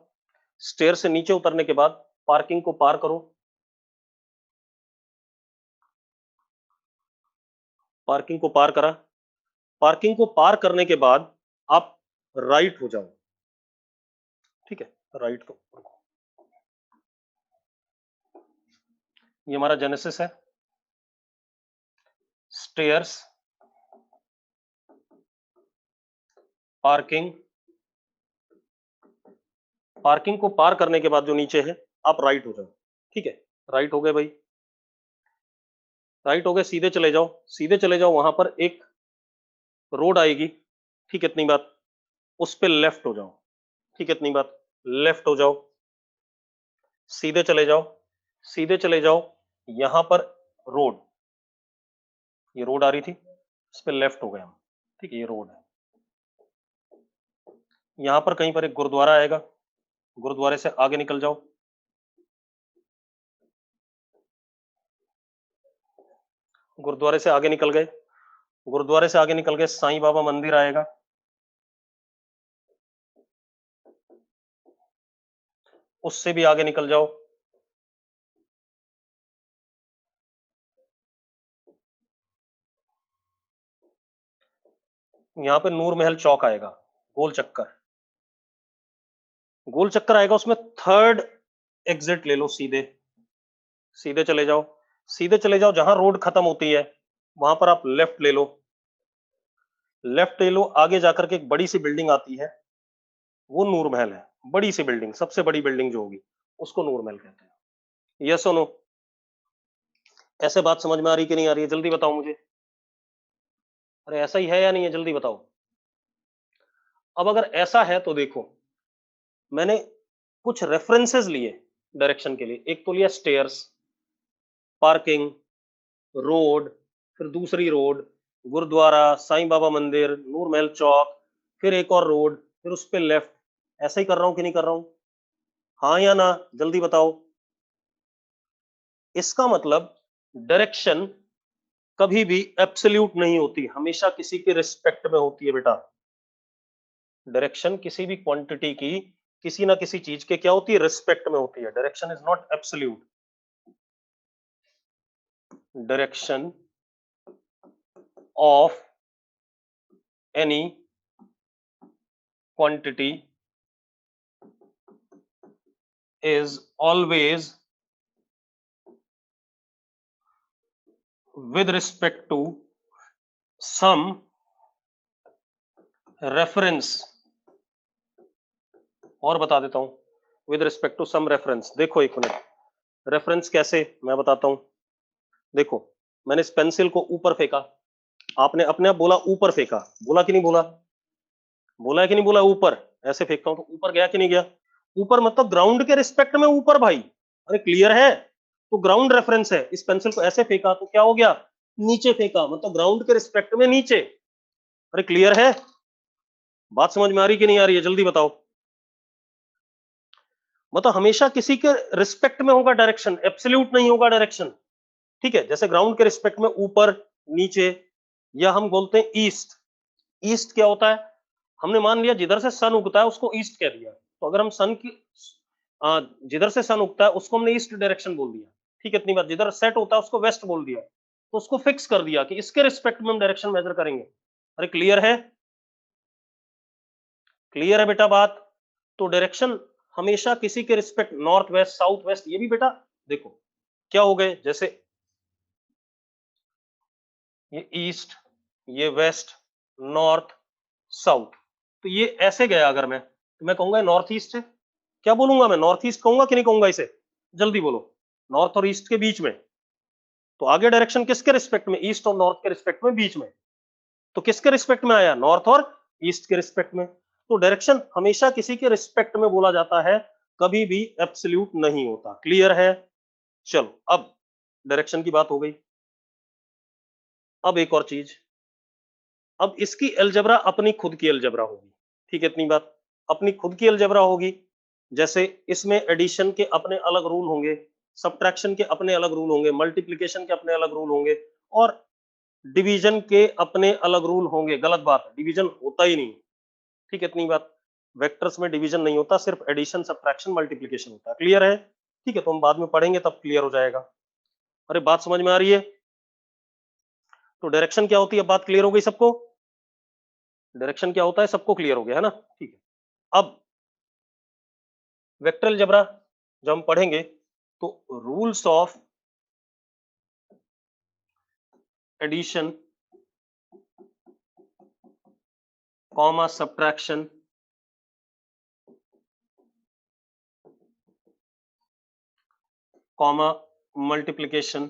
Speaker 1: स्टेयर से नीचे उतरने के बाद पार्किंग को पार करो, पार्किंग को पार करा, पार्किंग को पार करने के बाद आप राइट हो जाओ। ठीक है, राइट को, ये हमारा जेनेसिस है। स्टेयर्स, पार्किंग, पार्किंग को पार करने के बाद जो नीचे है, आप राइट हो जाओ। ठीक है, राइट हो गए भाई, राइट हो गए, सीधे चले जाओ, सीधे चले जाओ, वहां पर एक रोड आएगी, ठीक है, इतनी बात, उस पे लेफ्ट हो जाओ। ठीक है, इतनी बात, लेफ्ट हो जाओ, सीधे चले जाओ, सीधे चले जाओ, यहां पर रोड, ये रोड आ रही थी, इस पे लेफ्ट हो गए हम। ठीक है, ये रोड है, यहां पर कहीं पर एक गुरुद्वारा आएगा, गुरुद्वारे से आगे निकल जाओ, गुरुद्वारे से आगे निकल गए, गुरुद्वारे से आगे निकल गए, साईं बाबा मंदिर आएगा, उससे भी आगे निकल जाओ, यहाँ पे नूर महल चौक आएगा, गोल चक्कर, गोल चक्कर आएगा, उसमें थर्ड एग्जिट ले लो, सीधे, सीधे चले जाओ, सीधे चले जाओ, जहां रोड खत्म होती है वहां पर आप लेफ्ट ले लो, लेफ्ट ले लो, आगे जाकर के एक बड़ी सी बिल्डिंग आती है, वो नूर महल है, बड़ी सी बिल्डिंग, सबसे बड़ी बिल्डिंग जो होगी उसको नूर महल कहते हैं। यस और नो? ऐसे बात समझ में आ रही कि नहीं आ रही है, जल्दी बताओ मुझे, अरे ऐसा ही है या नहीं है, जल्दी बताओ। अब अगर ऐसा है तो देखो, मैंने कुछ रेफरेंसेस लिए डायरेक्शन के लिए, एक तो लिया स्टेयर्स, पार्किंग, रोड, फिर दूसरी रोड, गुरुद्वारा, साईं बाबा मंदिर, नूर महल चौक, फिर एक और रोड, फिर उस पे लेफ्ट। ऐसा ही कर रहा हूं कि नहीं कर रहा हूं? हाँ या ना, जल्दी बताओ। इसका मतलब डायरेक्शन कभी भी एब्सोल्यूट नहीं होती, हमेशा किसी के रिस्पेक्ट में होती है बेटा। डायरेक्शन किसी भी क्वांटिटी की, किसी ना किसी चीज के क्या होती है, रिस्पेक्ट में होती है। Direction is not absolute, direction of any quantity is always with respect to some reference, और बता देता हूं with respect to some reference। देखो एक मिनट, रेफरेंस कैसे मैं बताता हूं। देखो मैंने इस पेंसिल को ऊपर फेंका, आपने अपने आप बोला ऊपर फेंका, बोला कि नहीं बोला, बोला है कि नहीं बोला, ऊपर ऐसे फेंकता हूं तो ऊपर गया कि नहीं गया, ऊपर मतलब ग्राउंड के रिस्पेक्ट में ऊपर भाई, अरे क्लियर है, तो ग्राउंड रेफरेंस है। इस पेंसिल को ऐसे फेंका तो क्या हो गया, नीचे फेंका मतलब ग्राउंड के रिस्पेक्ट में नीचे। अरे क्लियर है, बात समझ में आ रही कि नहीं आ रही है, जल्दी बताओ। मतलब हमेशा किसी के रिस्पेक्ट में होगा डायरेक्शन, एब्सोल्यूट नहीं होगा डायरेक्शन, ठीक है। जैसे ग्राउंड के रिस्पेक्ट में ऊपर नीचे, या हम बोलते हैं ईस्ट। ईस्ट क्या होता है, हमने मान लिया जिधर से सन उगता है उसको ईस्ट कह दिया, तो अगर हम सन की जिधर से सन उगता है उसको हमने ईस्ट डायरेक्शन बोल दिया, ठीक है। इतनी बात, जिधर सेट होता है उसको वेस्ट बोल दिया, तो उसको फिक्स कर दिया कि इसके रिस्पेक्ट में हम डायरेक्शन मेजर करेंगे। अरे क्लियर है, क्लियर है बेटा बात। तो डायरेक्शन हमेशा किसी के respect, north west south west, ये भी बेटा देखो क्या हो गए, जैसे ये ईस्ट, ये वेस्ट, नॉर्थ, साउथ, तो ये ऐसे गया अगर मैं, तो मैं कहूंगा नॉर्थ ईस्ट है। क्या बोलूंगा मैं, नॉर्थ ईस्ट कहूंगा कि नहीं कहूंगा इसे, जल्दी बोलो। नॉर्थ और ईस्ट के बीच में, तो आगे डायरेक्शन किसके रिस्पेक्ट में, ईस्ट और नॉर्थ के रिस्पेक्ट में, बीच में, तो किसके रिस्पेक्ट में आया, नॉर्थ और ईस्ट के रिस्पेक्ट में। तो डायरेक्शन हमेशा किसी के रिस्पेक्ट में बोला जाता है, कभी भी एब्सोल्यूट नहीं होता। क्लियर है, चलो अब डायरेक्शन की बात हो गई। अब एक और चीज, अब इसकी अलजेब्रा अपनी खुद की अलजेब्रा होगी, ठीक है। इतनी बात, अपनी खुद की अलजेब्रा होगी। जैसे इसमें एडिशन के अपने अलग रूल होंगे, सब्ट्रैक्शन के अपने अलग रूल होंगे, मल्टीप्लिकेशन के अपने अलग रूल होंगे, और डिवीजन के अपने अलग रूल होंगे। गलत बात है, डिवीजन होता ही नहीं, ठीक है। इतनी बात, वेक्टर्स में डिवीजन नहीं होता, सिर्फ एडिशन सब्ट्रैक्शन मल्टीप्लिकेशन होता है। क्लियर है, ठीक है। तो हम बाद में पढ़ेंगे तब क्लियर हो जाएगा। अरे बात समझ में आ रही है। तो डायरेक्शन क्या होती है, बात क्लियर हो गई सबको, डायरेक्शन क्या होता है सबको क्लियर हो गया है ना, ठीक है। अब वेक्टर अलजेब्रा जब हम पढ़ेंगे तो rules of addition comma subtraction comma multiplication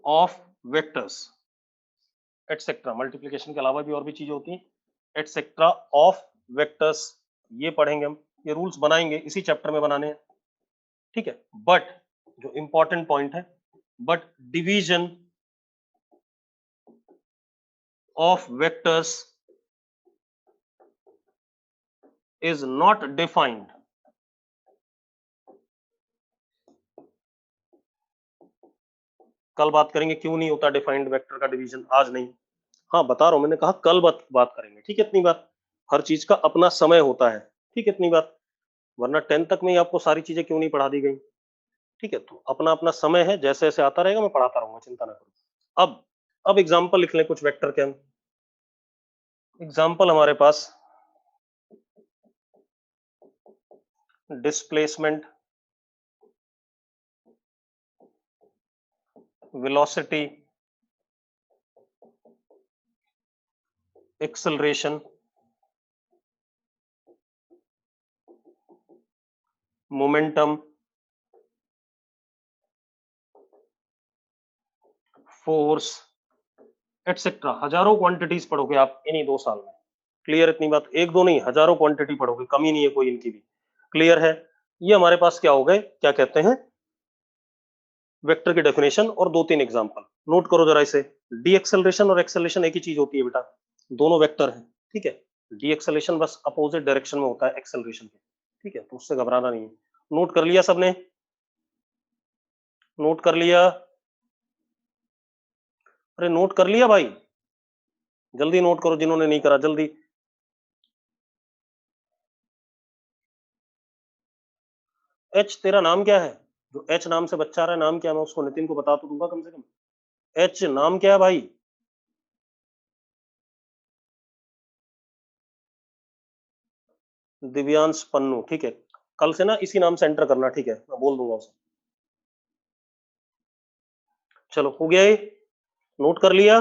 Speaker 1: of vectors etcetera, multiplication के अलावा भी और भी चीजें होती हैं, एटसेट्रा ऑफ वेक्टर्स, ये पढ़ेंगे हम। ये रूल्स बनाएंगे, इसी चैप्टर में बनाने हैं, ठीक है। बट जो इंपॉर्टेंट पॉइंट है, but division of vectors is not defined, कल बात करेंगे क्यों नहीं होता डिफाइंड वेक्टर का डिवीजन, आज नहीं। हाँ बता रहा हूं, मैंने कहा कल बात करेंगे, ठीक है। इतनी बात, हर चीज का अपना समय होता है, ठीक है। इतनी बात, वरना 10th तक में ही आपको सारी चीजें क्यों नहीं पढ़ा दी गई, ठीक है। तो अपना अपना समय है, जैसे जैसे आता रहेगा मैं पढ़ाता रहूंगा, चिंता ना करो। अब एग्जाम्पल लिख लें कुछ वेक्टर के हम। एग्जाम्पल हमारे पास displacement, velocity, acceleration, momentum, force, etcetera. हजारों क्वांटिटीज पढ़ोगे आप इन्हीं 2 साल में। क्लियर, इतनी बात, एक दो नहीं, हजारों क्वांटिटी पढ़ोगे, कमी नहीं है कोई इनकी भी। क्लियर है, ये हमारे पास क्या हो गए, क्या कहते हैं, वेक्टर की डेफिनेशन और 2-3 एग्जांपल। नोट करो जरा इसे। डी एक्सेलरेशन और एक्सेलरेशन एक ही चीज होती है बेटा, दोनों वेक्टर है, ठीक है। डी एक्सेलरेशन बस अपोजिट डायरेक्शन में होता है एक्सेलरेशन के, ठीक है। तो उससे घबराना नहीं है। नोट कर लिया सबने, नोट कर लिया, अरे नोट कर लिया भाई, जल्दी नोट करो जिन्होंने नहीं करा, जल्दी। एच तेरा नाम क्या है, जो एच नाम से बच्चा आ रहा है, नाम क्या है, मैं उसको नितिन को बता तो दूंगा कम से कम। एच नाम क्या है भाई, दिव्यांश पन्नू, ठीक है। कल से ना इसी नाम से एंटर करना, ठीक है, मैं बोल दूंगा उसे। चलो हो गया, ये नोट कर लिया।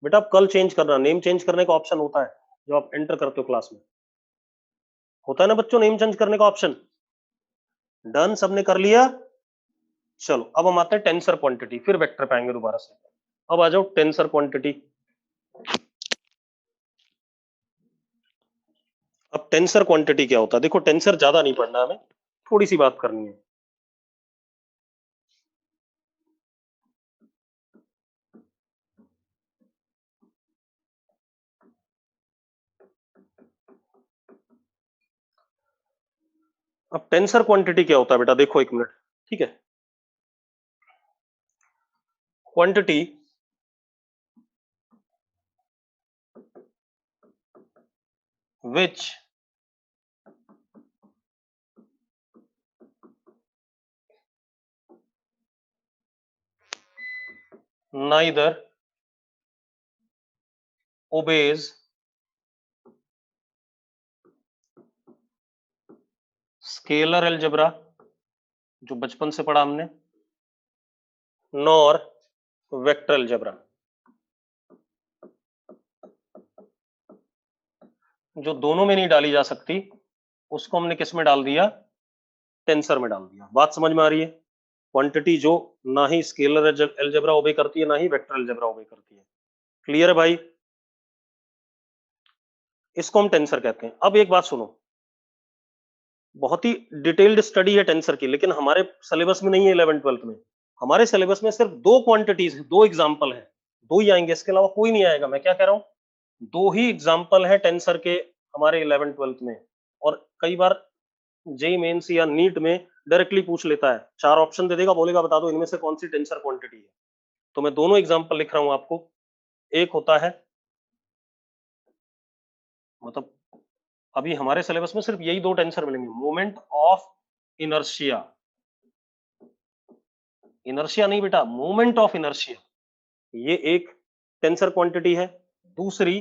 Speaker 1: बेटा आप कल चेंज करना, नेम चेंज करने का ऑप्शन होता है जब आप एंटर करते हो क्लास में, होता है ना बच्चों नेम चेंज करने का ऑप्शन। डन, सबने कर लिया। चलो अब हम आते हैं टेंसर क्वांटिटी, फिर वेक्टर पाएंगे दोबारा से। अब आ जाओ टेंसर क्वांटिटी। अब टेंसर क्वांटिटी क्या होता है, देखो टेंसर ज्यादा नहीं पढ़ना हमें, थोड़ी सी बात करनी है। अब टेंसर क्वांटिटी क्या होता है बेटा, देखो एक मिनट, ठीक है। Quantity which neither obeys scalar algebra, जो बचपन से पढ़ा हमने, नॉर वेक्टर अलजेब्रा, जो दोनों में नहीं डाली जा सकती, उसको हमने किस में डाल दिया, टेंसर में डाल दिया। बात समझ में आ रही है? क्वांटिटी जो ना ही स्केलर अलजेब्रा ओबे करती है, ना ही वेक्टर अलजेब्रा ओबे करती है। क्लियर है भाई? इसको हम टेंसर कहते हैं। अब एक बात सुनो, बहुत ही डिटेल्ड स्टडी है टेंसर की, लेकिन हमारे सिलेबस में नहीं है 11 12th में। हमारे सिलेबस में सिर्फ दो क्वांटिटीज है, दो एग्जाम्पल है, दो ही आएंगे, इसके अलावा कोई नहीं आएगा। मैं क्या कह रहा हूँ, दो ही एग्जाम्पल है टेंसर के हमारे 11 12th में। और कई बार जेई मेंस या नीट में डायरेक्टली पूछ लेता है, चार ऑप्शन दे देगा, बोलेगा बता दो इनमें से कौन सी टेंसर क्वांटिटी है। तो मैं दोनों एग्जाम्पल लिख रहा हूं आपको। एक होता है, मतलब अभी हमारे सिलेबस में सिर्फ यही दो टेंसर मिलेंगे, मोमेंट ऑफ इनर्शिया, इनर्शिया नहीं बेटा, मोमेंट ऑफ इनर्शिया, ये एक टेंसर क्वांटिटी है। दूसरी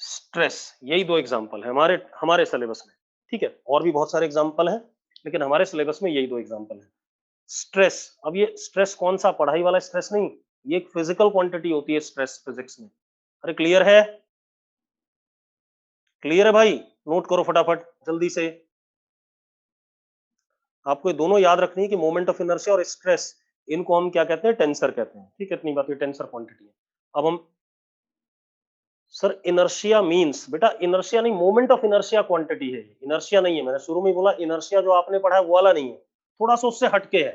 Speaker 1: स्ट्रेस, यही दो एग्जांपल है हमारे हमारे सिलेबस में, ठीक है। और भी बहुत सारे एग्जांपल हैं, लेकिन हमारे सिलेबस में यही दो एग्जांपल है। स्ट्रेस, अब ये स्ट्रेस कौन सा, पढ़ाई वाला स्ट्रेस नहीं, ये एक फिजिकल क्वांटिटी होती है स्ट्रेस फिजिक्स में। अरे क्लियर है? क्लियर है भाई? नोट करो फटाफट जल्दी से। आपको ये दोनों याद रखनी है कि मोमेंट ऑफ इनर्शिया और स्ट्रेस, इनको हम क्या कहते हैं, टेंसर कहते हैं, ठीक है। इतनी बात, ये टेंसर क्वांटिटी है। अब हम, सर इनर्शिया मींस, बेटा इनर्शिया नहीं, मोमेंट ऑफ इनर्शिया क्वांटिटी है, इनर्शिया नहीं है। मैंने शुरू में ही बोला इनर्शिया जो आपने पढ़ा है वो वाला नहीं है, थोड़ा सा उससे हटके है,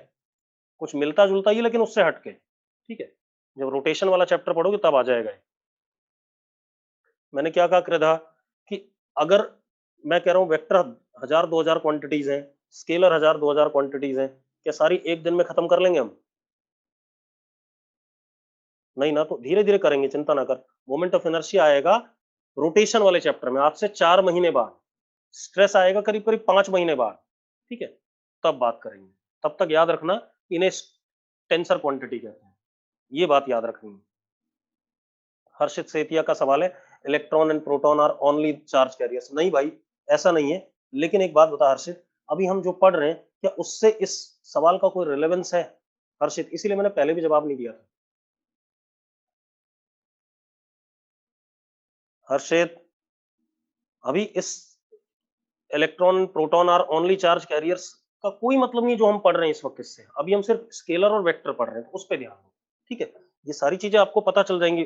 Speaker 1: कुछ मिलता जुलता ही लेकिन उससे हटके, ठीक है। जब रोटेशन वाला चैप्टर पढ़ोगे तब आ जाएगा ये। मैंने क्या कहा कृधा, कि अगर मैं कह रहा हूँ वेक्टर 1000 2000 क्वांटिटीज हैं, स्केलर 1000 2000 क्वांटिटीज हैं, क्या सारी एक दिन में खत्म कर लेंगे हम? नहीं ना, तो धीरे धीरे करेंगे, चिंता ना कर। मोमेंट ऑफ इनर्शिया आएगा रोटेशन वाले चैप्टर में, आज से 4 महीने बाद। स्ट्रेस आएगा करीब करीब 5 महीने बाद, ठीक है, तब बात करेंगे। तब तक याद रखना, इन्हें टेंसर क्वांटिटी कहते हैं, ये बात याद रखनी है। हर्षित सेतिया का सवाल है, electron and proton are only charge carriers. नहीं भाई, ऐसा नहीं है। लेकिन एक बात बता हर्षित, अभी हम जो पढ़ रहे हैं, क्या उससे इस सवाल का कोई रिलेवेंस है हर्षित? इसीलिए मैंने पहले भी जवाब नहीं दिया था। हर्षित, अभी इस electron proton are only charge carriers का कोई मतलब नहीं जो हम पढ़ रहे हैं इस वक्त इससे। अभी हम सिर्फ स्केलर और वेक्टर पढ़ रहे हैं, तो उस पर ध्यान दो, ठीक है। ये सारी चीजें आपको पता चल जाएंगी,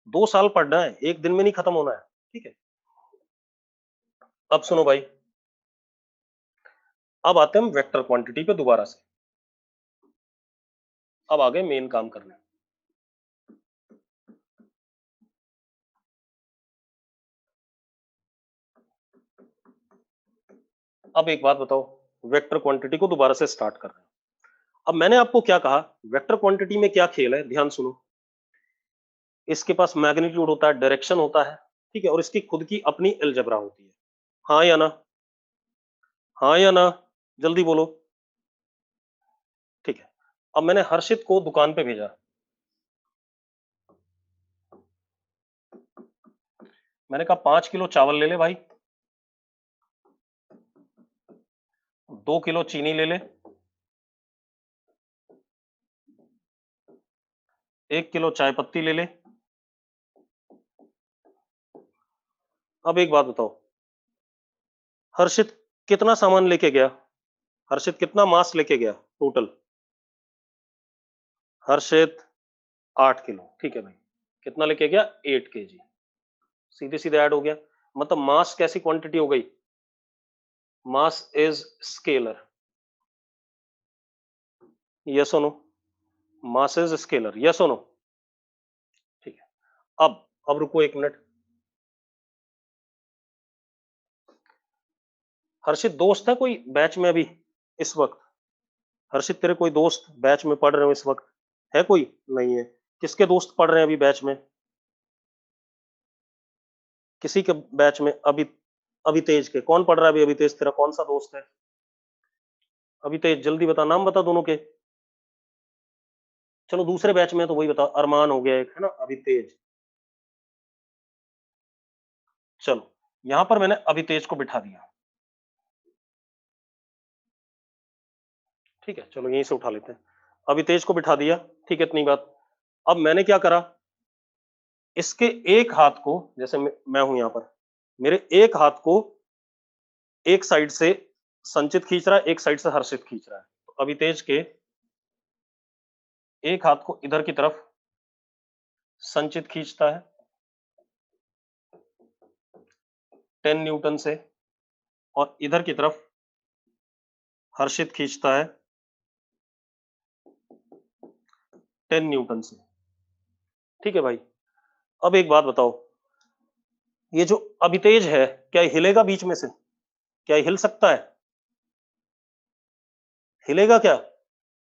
Speaker 1: 2 साल पढ़ना है, एक दिन में नहीं खत्म होना है, ठीक है। अब सुनो भाई, अब आते हैं हम वेक्टर क्वांटिटी पे दोबारा से। अब आ गए मेन काम करने। अब एक बात बताओ, वेक्टर क्वांटिटी को दोबारा से स्टार्ट कर रहे हैं। अब मैंने आपको क्या कहा, वेक्टर क्वांटिटी में क्या खेल है, ध्यान सुनो। इसके पास मैग्नीट्यूड होता है, डायरेक्शन होता है, ठीक है, और इसकी खुद की अपनी अलजेब्रा होती है। हाँ या ना? हाँ या ना? जल्दी बोलो। ठीक है। अब मैंने हर्षित को दुकान पे भेजा, मैंने कहा 5 किलो चावल ले ले भाई, 2 किलो चीनी ले ले, 1 किलो चाय पत्ती ले ले। अब एक बात बताओ, हर्षित कितना सामान लेके गया? हर्षित कितना मास लेके गया टोटल? हर्षित 8 किलो, ठीक है भाई। कितना लेके गया? 8 kg। सीधे सीधे ऐड हो गया। मतलब मास कैसी क्वांटिटी हो गई? Mass is scalar. यस और no? Mass is scalar, yes और नो? ठीक है। अब रुको 1 मिनट। हर्षित दोस्त है कोई बैच में अभी इस वक्त? हर्षित तेरे कोई दोस्त बैच में पढ़ रहे हो इस वक्त? है कोई? नहीं है। किसके दोस्त पढ़ रहे हैं अभी बैच में? किसी के बैच में अभी? अभी तेज के कौन पढ़ रहा है अभी? अभी तेज तेरा कौन सा दोस्त है? अभी तेज जल्दी बता, नाम बता दोनों के। चलो दूसरे बैच में तो वही बता, अरमान हो गया एक, है ना, अभी तेज। चलो यहां पर मैंने अभी तेज को बिठा दिया। ठीक है, चलो यहीं से उठा लेते हैं। अभी तेज को बिठा दिया, ठीक है, इतनी बात। अब मैंने क्या करा, इसके एक हाथ को, जैसे मैं हूं यहां पर, मेरे एक हाथ को एक साइड से संचित खींच रहा है, एक साइड से हर्षित खींच रहा है। तो अभी तेज के एक हाथ को इधर की तरफ संचित खींचता है 10 न्यूटन से, और इधर की तरफ हर्षित खींचता है 10 न्यूटन से। ठीक है भाई। अब एक बात बताओ, ये जो अभितेज है, क्या ये हिलेगा बीच में से? क्या ये हिल सकता है? हिलेगा क्या?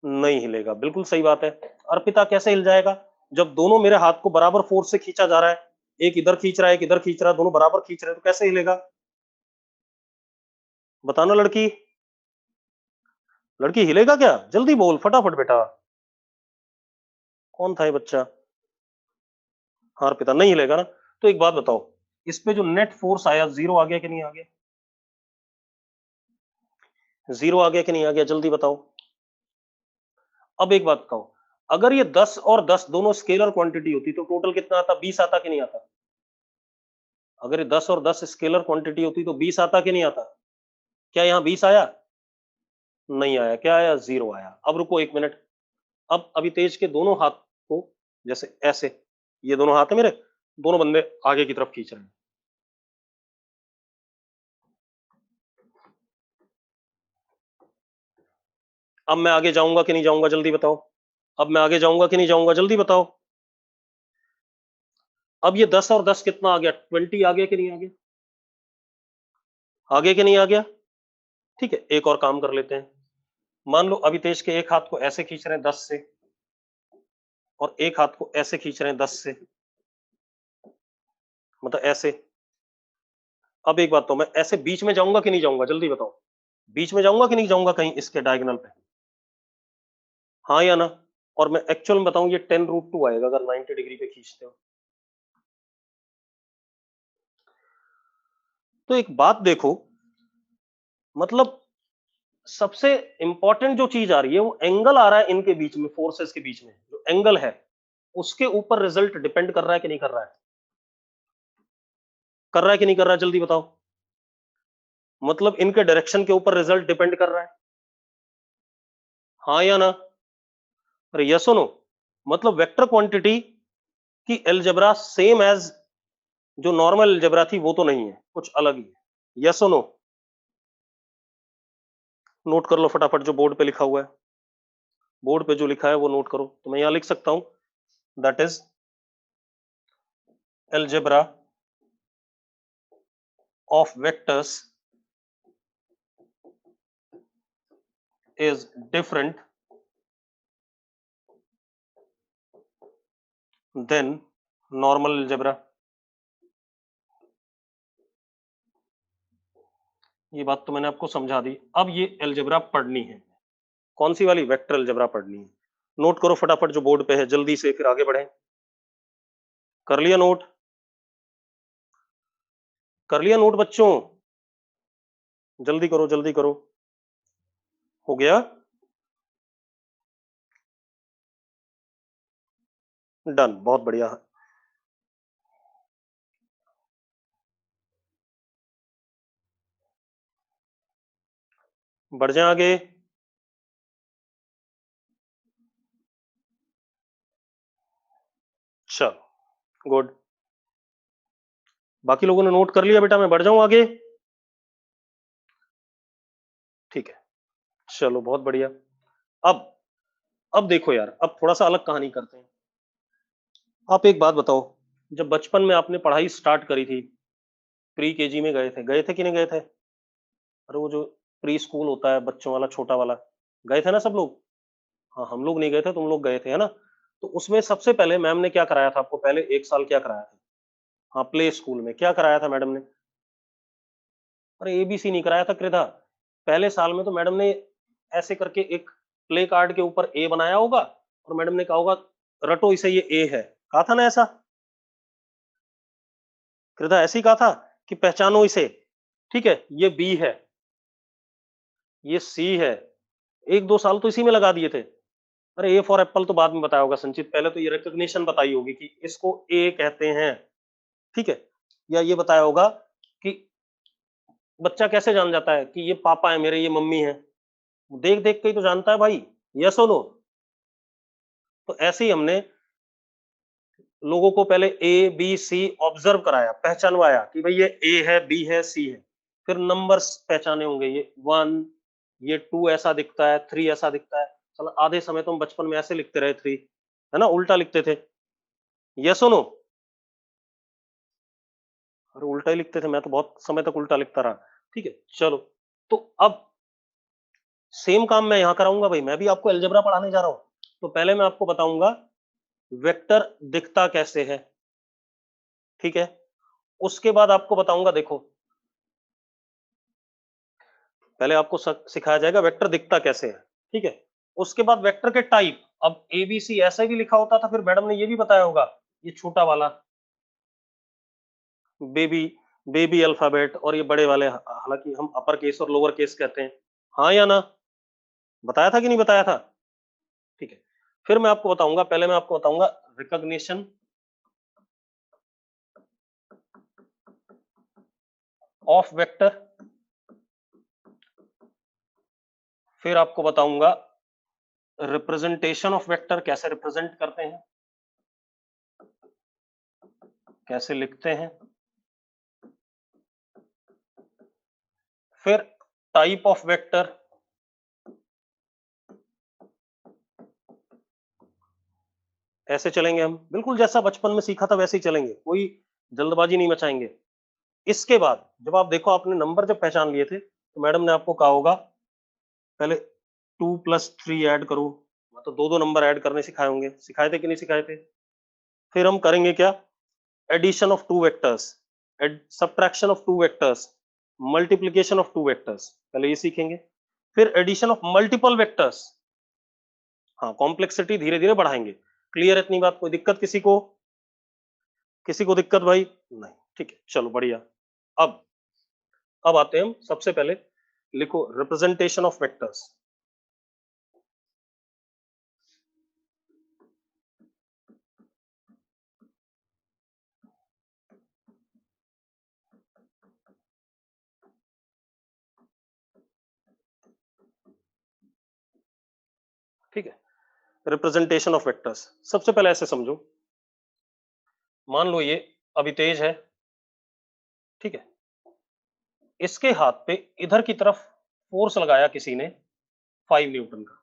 Speaker 1: नहीं हिलेगा, बिल्कुल सही बात है। अर्पिता कैसे हिल जाएगा जब दोनों मेरे हाथ को बराबर फोर्स से खींचा जा रहा है? एक इधर खींच रहा है, एक इधर खींच रहा है, दोनों बराबर खींच रहे हैं, तो कैसे हिलेगा? बताना लड़की। लड़की हिलेगा क्या? जल्दी बोल फटाफट बेटा। कौन था ये बच्चा? हाँ अर्पिता, नहीं हिलेगा ना। तो एक बात बताओ, इस पे जो नेट फोर्स आया, जीरो आ गया कि नहीं आ गया? जीरो आ गया कि नहीं आ गया? जल्दी बताओ। अब एक बात बताओ, अगर ये 10 और 10 दोनों स्केलर क्वांटिटी होती तो टोटल कितना आता? 20 आता कि नहीं आता? अगर ये 10 और 10 स्केलर क्वांटिटी होती तो 20 आता कि नहीं आता? क्या यहाँ 20 आया? नहीं आया। क्या आया? जीरो आया। अब रुको 1 मिनट। अब अभी तेज के दोनों हाथ को, जैसे ऐसे, ये दोनों हाथ है मेरे, दोनों बंदे आगे की तरफ खींच रहे हैं। अब मैं आगे जाऊंगा कि नहीं जाऊंगा? जल्दी बताओ। अब मैं आगे जाऊंगा कि नहीं जाऊंगा? जल्दी बताओ। अब ये 10 और 10 कितना आ गया? 20 आ गया कि नहीं आ गया? आगे कि नहीं आ गया? ठीक है, एक और काम कर लेते हैं। मान लो अभी तेज के एक हाथ को ऐसे खींच रहे हैं 10 से, और एक हाथ को ऐसे खींच रहे हैं 10 से, मतलब ऐसे। अब एक बात तो, मैं ऐसे बीच में जाऊंगा कि नहीं जाऊंगा? जल्दी बताओ। बीच में जाऊंगा कि नहीं जाऊंगा कहीं इसके डायगोनल पे? हाँ या ना? और मैं एक्चुअल में बताऊं, ये 10√2 आएगा अगर 90 डिग्री पे खींचते हो। तो एक बात देखो, मतलब सबसे इंपॉर्टेंट जो चीज आ रही है वो एंगल आ रहा है इनके बीच में, फोर्सेस के बीच में जो एंगल है, उसके ऊपर रिजल्ट डिपेंड कर रहा है कि नहीं कर रहा है? कर रहा है कि नहीं कर रहा है? जल्दी बताओ। मतलब इनके डायरेक्शन के ऊपर रिजल्ट डिपेंड कर रहा है। हाँ या ना? अरे यस नो? मतलब वेक्टर क्वांटिटी की एलजेब्रा सेम एज जो नॉर्मल एलजेब्रा थी वो तो नहीं है, कुछ अलग ही है। Yes no? नोट कर लो फटाफट जो बोर्ड पे लिखा हुआ है। बोर्ड पे जो लिखा है वो नोट करो। तो मैं यहां लिख सकता हूं, that is algebra of vectors is different than normal algebra। ये बात तो मैंने आपको समझा दी। अब ये अलजेब्रा पढ़नी है, कौन सी वाली? वेक्टर अलजेब्रा पढ़नी है। नोट करो फटाफट जो बोर्ड पे है, जल्दी से, फिर आगे बढ़ें। कर लिया नोट? कर लिया नोट बच्चों? जल्दी करो, जल्दी करो। हो गया? डन, बहुत बढ़िया। बढ़ जाए आगे। चलो, गुड। बाकी लोगों ने नोट कर लिया बेटा, मैं बढ़ जाऊं आगे? ठीक है, चलो बहुत बढ़िया। अब अब देखो यार, अब थोड़ा सा अलग कहानी करते हैं। आप एक बात बताओ, जब बचपन में आपने पढ़ाई स्टार्ट करी थी, प्री केजी में गए थे कि नहीं गए थे? अरे वो जो प्री स्कूल होता है बच्चों वाला, छोटा वाला, गए थे ना सब लोग? हाँ, हम लोग नहीं गए थे, तुम लोग गए थे, है ना? तो उसमें सबसे पहले मैम ने क्या कराया था आपको? पहले एक साल क्या कराया था? हाँ, प्ले स्कूल में क्या कराया था मैडम ने? अरे एबीसी नहीं कराया था कृधा। पहले साल में तो मैडम ने ऐसे करके एक प्ले कार्ड के ऊपर ए बनाया होगा, और मैडम ने कहा होगा रटो इसे, ये ए है। कहा था ना ऐसा? कृधा ऐसे ही कहा था कि पहचानो इसे, ठीक है, ये बी है, ये सी है। एक दो साल तो इसी में लगा दिए थे। अरे ए फॉर एप्पल तो बाद में बताया होगा संचित, पहले तो ये रिकॉग्निशन बताई होगी कि इसको ए कहते हैं, ठीक है? या ये बताया होगा कि बच्चा कैसे जान जाता है कि ये पापा है मेरे, ये मम्मी है? देख देख के ही तो जानता है भाई। यस और नो? तो ऐसे ही हमने लोगों को पहले ए बी सी ऑब्जर्व कराया, पहचानवाया कि भाई ये ए है, बी है, सी है। फिर नंबर्स पहचाने होंगे, ये 1, ये 2 ऐसा दिखता है, 3 ऐसा दिखता है। चलो आधे समय तो हम बचपन में ऐसे लिखते रहे 3, है ना, उल्टा लिखते थे। यस और नो? अरे उल्टा ही लिखते थे, मैं तो बहुत समय तक उल्टा लिखता रहा। ठीक है, चलो। तो अब सेम काम मैं यहां कराऊंगा भाई, मैं भी आपको अलजेब्रा पढ़ाने जा रहा हूं। तो पहले मैं आपको बताऊंगा वेक्टर दिखता कैसे है, ठीक है? उसके बाद आपको बताऊंगा, देखो पहले आपको सिखाया जाएगा वेक्टर दिखता कैसे है, ठीक है? उसके बाद वेक्टर के टाइप। अब एबीसी ऐसा भी लिखा होता था, फिर मैडम ने ये भी बताया होगा, ये छोटा वाला बेबी बेबी अल्फाबेट, और ये बड़े वाले, हालांकि हम अपर केस और लोअर केस कहते हैं। हाँ या ना? बताया था कि नहीं बताया था? ठीक है, फिर मैं आपको बताऊंगा, पहले मैं आपको बताऊंगा रिकॉग्निशन ऑफ वेक्टर। फिर आपको बताऊंगा रिप्रेजेंटेशन ऑफ वेक्टर, कैसे रिप्रेजेंट करते हैं, कैसे लिखते हैं। फिर टाइप ऑफ वेक्टर, ऐसे चलेंगे हम, बिल्कुल जैसा बचपन में सीखा था वैसे ही चलेंगे, कोई जल्दबाजी नहीं मचाएंगे। इसके बाद जब आप देखो, आपने नंबर जब पहचान लिए थे, तो मैडम ने आपको कहा होगा पहले 2+3 ऐड करो, तो दो दो नंबर ऐड करने सिखाए होंगे, सिखाए थे कि नहीं सिखाए थे? फिर हम करेंगे क्या? Addition of two vectors, subtraction of two vectors, multiplication of two vectors, पहले ये सीखेंगे। फिर एडिशन ऑफ मल्टीपल वेक्टर्स। हाँ, कॉम्प्लेक्सिटी धीरे धीरे बढ़ाएंगे। क्लियर है इतनी बात? कोई दिक्कत किसी को? किसी को दिक्कत भाई? नहीं, ठीक है, चलो बढ़िया। अब अब आते हैं हम, सबसे पहले लिखो रिप्रेजेंटेशन ऑफ वेक्टर्स। ठीक है, रिप्रेजेंटेशन ऑफ वेक्टर्स सबसे पहले ऐसे समझो, मान लो ये अभितेज है, ठीक है? इसके हाथ पे इधर की तरफ फोर्स लगाया किसी ने 5 न्यूटन का।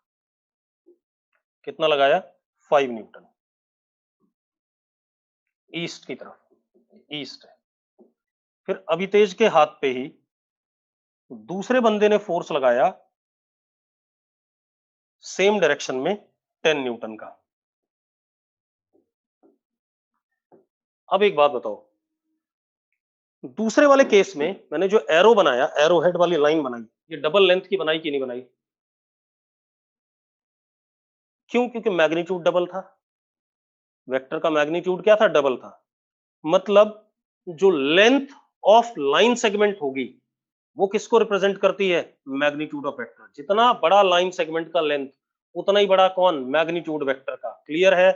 Speaker 1: कितना लगाया? 5 न्यूटन, ईस्ट की तरफ, ईस्ट है। फिर अभितेज के हाथ पे ही दूसरे बंदे ने फोर्स लगाया सेम डायरेक्शन में 10 न्यूटन का। अब एक बात बताओ, दूसरे वाले केस में मैंने जो एरो बनाया, एरो हेड वाली लाइन बनाई, ये डबल लेंथ की बनाई कि नहीं बनाई? क्यों? क्योंकि मैग्नीट्यूड डबल था। वेक्टर का मैग्नीट्यूड क्या था? डबल था। मतलब जो लेंथ ऑफ लाइन सेगमेंट होगी वो किसको रिप्रेजेंट करती है? Magnitude of vector. जितना बड़ा लाइन सेगमेंट का लेंथ उतना ही बड़ा कौन? मैग्नीट्यूड वेक्टर का। क्लियर है?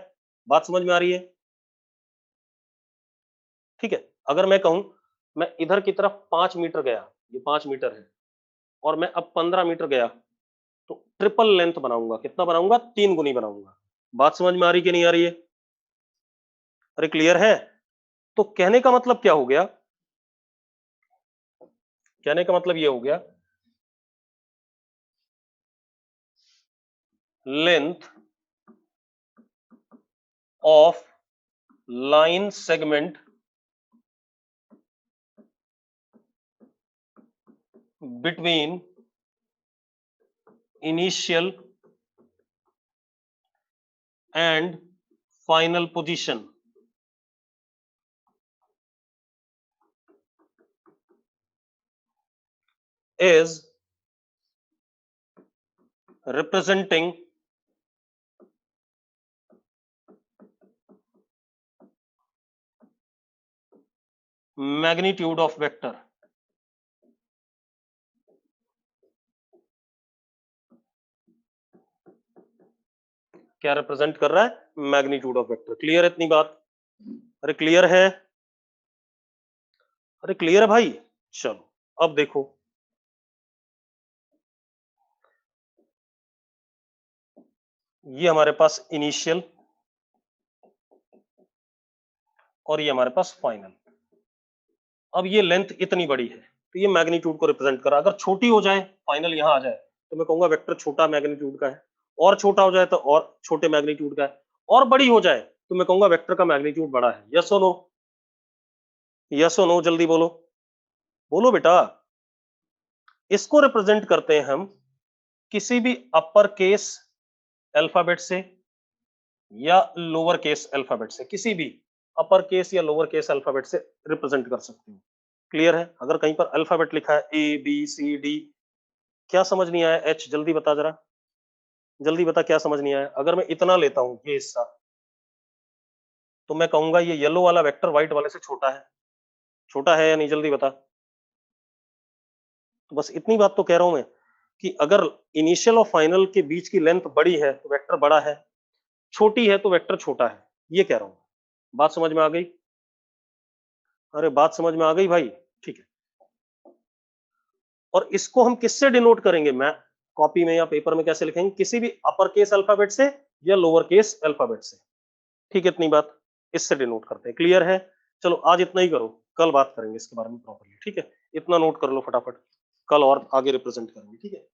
Speaker 1: बात समझ में आ रही है? ठीक है। अगर मैं कहूं मैं इधर की तरफ 5 मीटर गया, ये 5 मीटर है, और मैं अब 15 मीटर गया, तो ट्रिपल लेंथ बनाऊंगा। कितना बनाऊंगा? 3 गुनी बनाऊंगा। बात समझ में आ रही कि नहीं आ रही है? अरे क्लियर है? तो कहने का मतलब क्या हो गया? कहने का मतलब ये हो गया, length of line segment between initial and final position is representing magnitude of vector। क्या रिप्रेजेंट कर रहा है? Magnitude of vector. क्लियर है इतनी बात? अरे क्लियर है? अरे क्लियर है भाई? चलो अब देखो, ये हमारे पास इनिशियल और ये हमारे पास फाइनल। अब ये लेंथ इतनी बड़ी है तो ये मैग्नीट्यूड को रिप्रेजेंट कर रहा है। अगर छोटी हो जाए, फाइनल यहां आ जाए, तो मैं कहूंगा वेक्टर छोटा मैग्नीट्यूड का है, और छोटा हो जाए तो और छोटे मैग्नीट्यूड का है, और बड़ी हो जाए तो मैं कहूंगा वेक्टर का मैग्नीट्यूड बड़ा है। यस और नो? यस और नो? जल्दी बोलो, बोलो बेटा। इसको रिप्रेजेंट करते हैं हम किसी भी अपर केस अल्फाबेट से या लोअर केस अल्फाबेट से, किसी भी अपर केस या लोअर केस अल्फाबेट से रिप्रेजेंट कर सकते हो। क्लियर है? अगर कहीं पर अल्फाबेट लिखा है ए बी सी डी, क्या समझ नहीं आया? एच जल्दी बता जरा, जल्दी बता क्या समझ नहीं आया? अगर मैं इतना लेता हूं ये हिस्सा, तो मैं कहूंगा ये येलो वाला वेक्टर व्हाइट वाले से छोटा है। छोटा है या नहीं? जल्दी बता। तो बस इतनी बात तो कह रहा हूं मैं कि अगर इनिशियल और फाइनल के बीच की लेंथ बड़ी है तो वेक्टर बड़ा है, छोटी है तो वेक्टर छोटा है। ये कह रहा हूं। बात समझ में आ गई? अरे बात समझ में आ गई भाई? ठीक है। और इसको हम किससे डिनोट करेंगे? मैं कॉपी में या पेपर में कैसे लिखेंगे? किसी भी अपर केस अल्फाबेट से या लोअर केस अल्फाबेट से। ठीक है इतनी बात, इससे डिनोट करते हैं। क्लियर है? चलो आज इतना ही करो, कल बात करेंगे इसके बारे में प्रॉपर्ली। ठीक है, इतना नोट कर लो फटाफट, कल और आगे रिप्रेजेंट करेंगे। ठीक है।